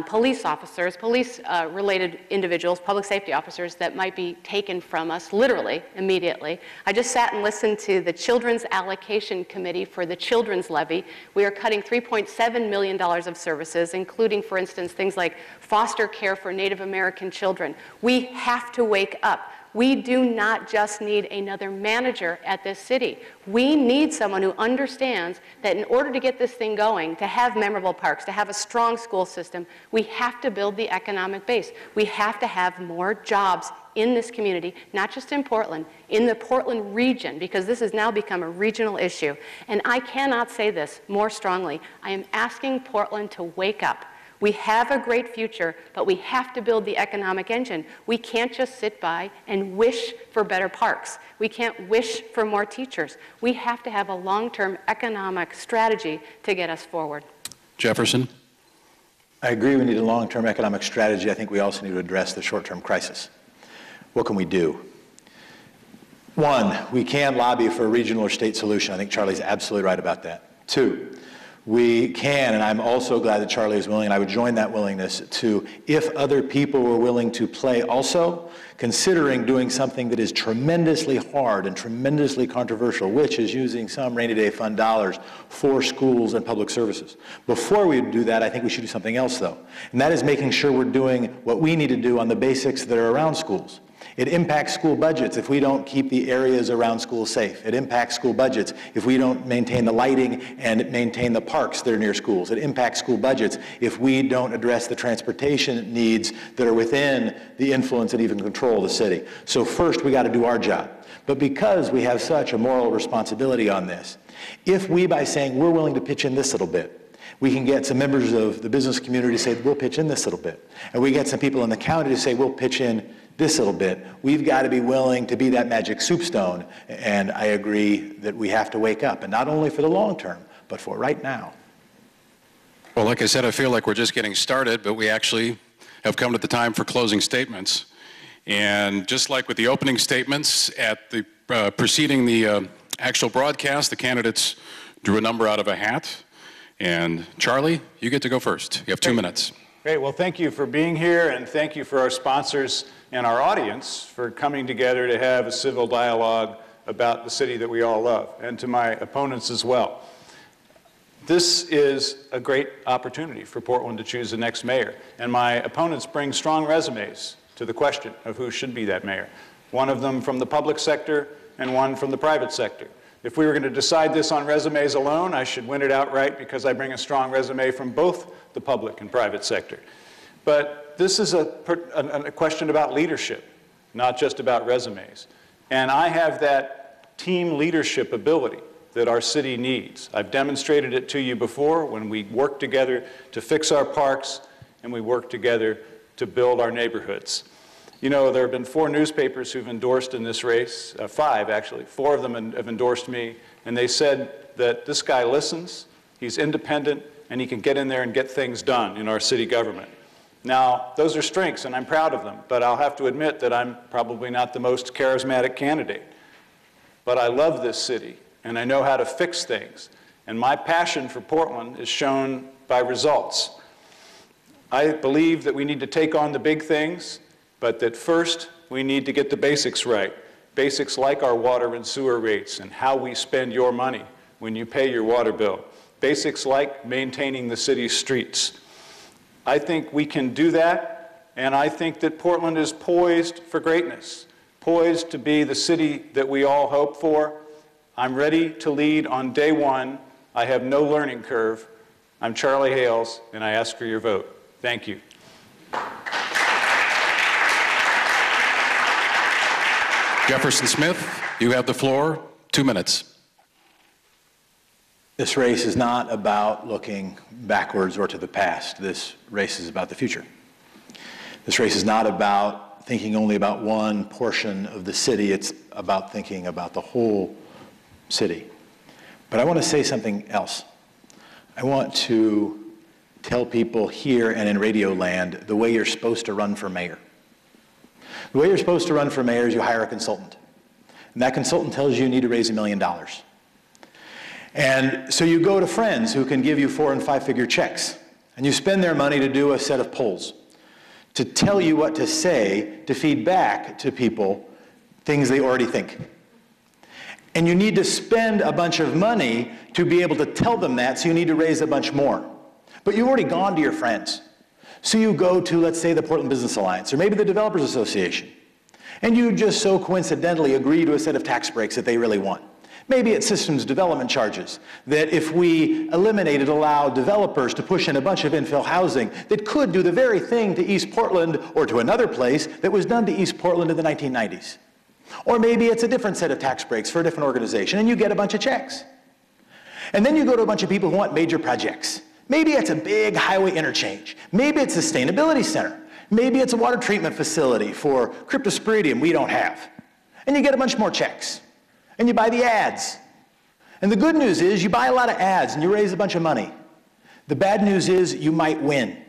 police officers, police-related individuals, public safety officers that might be taken from us, literally, immediately. I just sat and listened to the Children's Allocation Committee for the Children's Levy. We are cutting $3.7 million of services, including, for instance, things like foster care for Native American children. We have to wake up. We do not just need another manager at this city. We need someone who understands that in order to get this thing going, to have memorable parks, to have a strong school system, we have to build the economic base. We have to have more jobs in this community, not just in Portland, in the Portland region, because this has now become a regional issue. And I cannot say this more strongly. I am asking Portland to wake up. We have a great future, but we have to build the economic engine. We can't just sit by and wish for better parks. We can't wish for more teachers. We have to have a long-term economic strategy to get us forward. Jefferson? I agree we need a long-term economic strategy. I think we also need to address the short-term crisis. What can we do? One, we can lobby for a regional or state solution. I think Charlie's absolutely right about that. Two, we can, and I'm also glad that Charlie is willing, and I would join that willingness to, if other people were willing to play also, considering doing something that is tremendously hard and tremendously controversial, which is using some rainy day fund dollars for schools and public services. Before we do that, I think we should do something else, though, and that is making sure we're doing what we need to do on the basics that are around schools. It impacts school budgets if we don't keep the areas around schools safe. It impacts school budgets if we don't maintain the lighting and maintain the parks that are near schools. It impacts school budgets if we don't address the transportation needs that are within the influence and even control of the city. So first, we got to do our job. But because we have such a moral responsibility on this, if we, by saying we're willing to pitch in this little bit, we can get some members of the business community to say, we'll pitch in this little bit. And we get some people in the county to say, we'll pitch in this little bit. We've got to be willing to be that magic soup stone. And I agree that we have to wake up, and not only for the long term, but for right now. Well, like I said, I feel like we're just getting started, but we actually have come to the time for closing statements. And just like with the opening statements at the preceding the actual broadcast, the candidates drew a number out of a hat. And Charlie, you get to go first. You have 2 minutes. Great. Well, thank you for being here, and thank you for our sponsors and our audience for coming together to have a civil dialogue about the city that we all love, and to my opponents as well. This is a great opportunity for Portland to choose the next mayor, and my opponents bring strong resumes to the question of who should be that mayor. One of them from the public sector and one from the private sector. If we were going to decide this on resumes alone, I should win it outright because I bring a strong resume from both the public and private sector. But this is a question about leadership, not just about resumes. And I have that team leadership ability that our city needs. I've demonstrated it to you before when we work together to fix our parks and we work together to build our neighborhoods. You know, there have been 4 newspapers who've endorsed in this race, 5 actually. 4 of them have endorsed me, and they said that this guy listens, he's independent, and he can get in there and get things done in our city government. Now, those are strengths, and I'm proud of them, but I'll have to admit that I'm probably not the most charismatic candidate. But I love this city, and I know how to fix things, and my passion for Portland is shown by results. I believe that we need to take on the big things, but that first we need to get the basics right. Basics like our water and sewer rates and how we spend your money when you pay your water bill. Basics like maintaining the city's streets. I think we can do that, and I think that Portland is poised for greatness, poised to be the city that we all hope for. I'm ready to lead on day one. I have no learning curve. I'm Charlie Hales, and I ask for your vote. Thank you. Jefferson Smith, you have the floor. 2 minutes. This race is not about looking backwards or to the past. This race is about the future. This race is not about thinking only about one portion of the city. It's about thinking about the whole city. But I want to say something else. I want to tell people here and in Radio Land the way you're supposed to run for mayor. The way you're supposed to run for mayor is you hire a consultant. And that consultant tells you you need to raise $1 million. And so you go to friends who can give you 4- and 5-figure checks. And you spend their money to do a set of polls, to tell you what to say, to feed back to people things they already think. And you need to spend a bunch of money to be able to tell them that, so you need to raise a bunch more. But you've already gone to your friends. So you go to, let's say, the Portland Business Alliance, or maybe the Developers Association, and you just so coincidentally agree to a set of tax breaks that they really want. Maybe it's systems development charges, that if we eliminated, allow developers to push in a bunch of infill housing that could do the very thing to East Portland or to another place that was done to East Portland in the 1990s. Or maybe it's a different set of tax breaks for a different organization, and you get a bunch of checks. And then you go to a bunch of people who want major projects. Maybe it's a big highway interchange. Maybe it's a sustainability center. Maybe it's a water treatment facility for cryptosporidium we don't have. And you get a bunch more checks. And you buy the ads. And the good news is you buy a lot of ads and you raise a bunch of money. The bad news is you might win.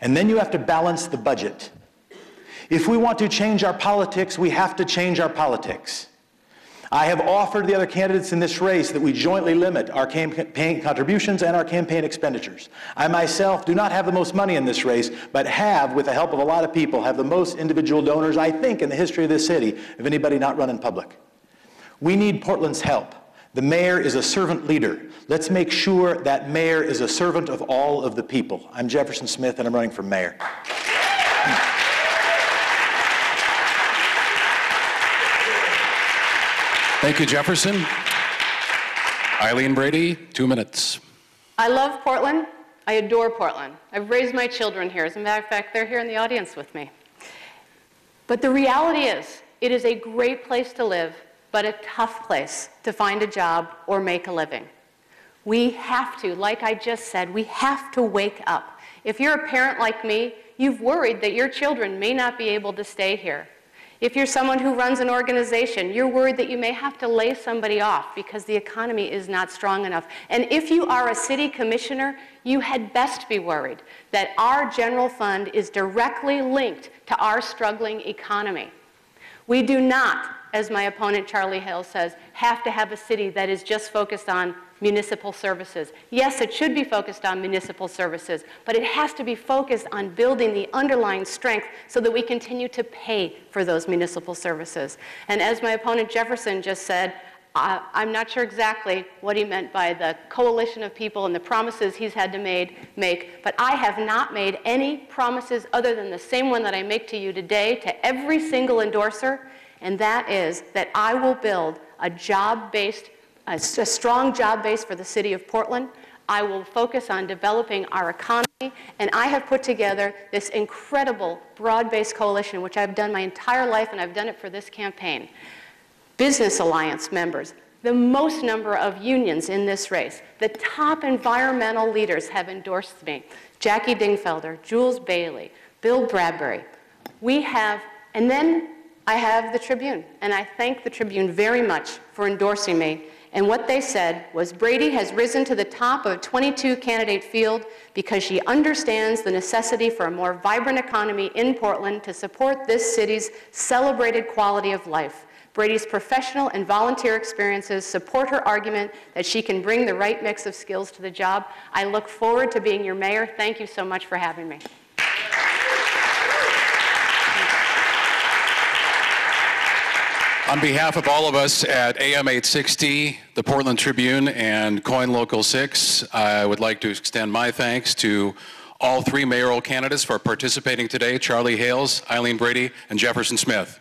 And then you have to balance the budget. If we want to change our politics, we have to change our politics. I have offered the other candidates in this race that we jointly limit our campaign contributions and our campaign expenditures. I myself do not have the most money in this race, but have, with the help of a lot of people, have the most individual donors, I think, in the history of this city, of anybody not run in public. We need Portland's help. The mayor is a servant leader. Let's make sure that mayor is a servant of all of the people. I'm Jefferson Smith, and I'm running for mayor. Thank you, Jefferson. Eileen, Brady, 2 minutes. I love Portland. I adore Portland. I've raised my children here. As a matter of fact, they're here in the audience with me. But the reality is, it is a great place to live, but a tough place to find a job or make a living. We have to, like I just said, we have to wake up. If you're a parent like me, you've worried that your children may not be able to stay here. If you're someone who runs an organization, you're worried that you may have to lay somebody off because the economy is not strong enough. And if you are a city commissioner, you had best be worried that our general fund is directly linked to our struggling economy. We do not, as my opponent Charlie Hales says, have to have a city that is just focused on municipal services. Yes, it should be focused on municipal services, but it has to be focused on building the underlying strength so that we continue to pay for those municipal services. And as my opponent Jefferson just said, I'm not sure exactly what he meant by the coalition of people and the promises he's had to make, but I have not made any promises other than the same one that I make to you today to every single endorser, and that is that I will build a strong job base for the city of Portland. I will focus on developing our economy, and I have put together this incredible broad-based coalition, which I've done my entire life, and I've done it for this campaign. Business Alliance members, the most number of unions in this race, the top environmental leaders have endorsed me. Jackie Dingfelder, Jules Bailey, Bill Bradbury. We have, and then I have the Tribune, and I thank the Tribune very much for endorsing me. And what they said was, Brady has risen to the top of a 22-candidate field because she understands the necessity for a more vibrant economy in Portland to support this city's celebrated quality of life. Brady's professional and volunteer experiences support her argument that she can bring the right mix of skills to the job. I look forward to being your mayor. Thank you so much for having me. On behalf of all of us at AM 860, the Portland Tribune, and Coin Local 6, I would like to extend my thanks to all three mayoral candidates for participating today, Charlie Hales, Eileen Brady, and Jefferson Smith.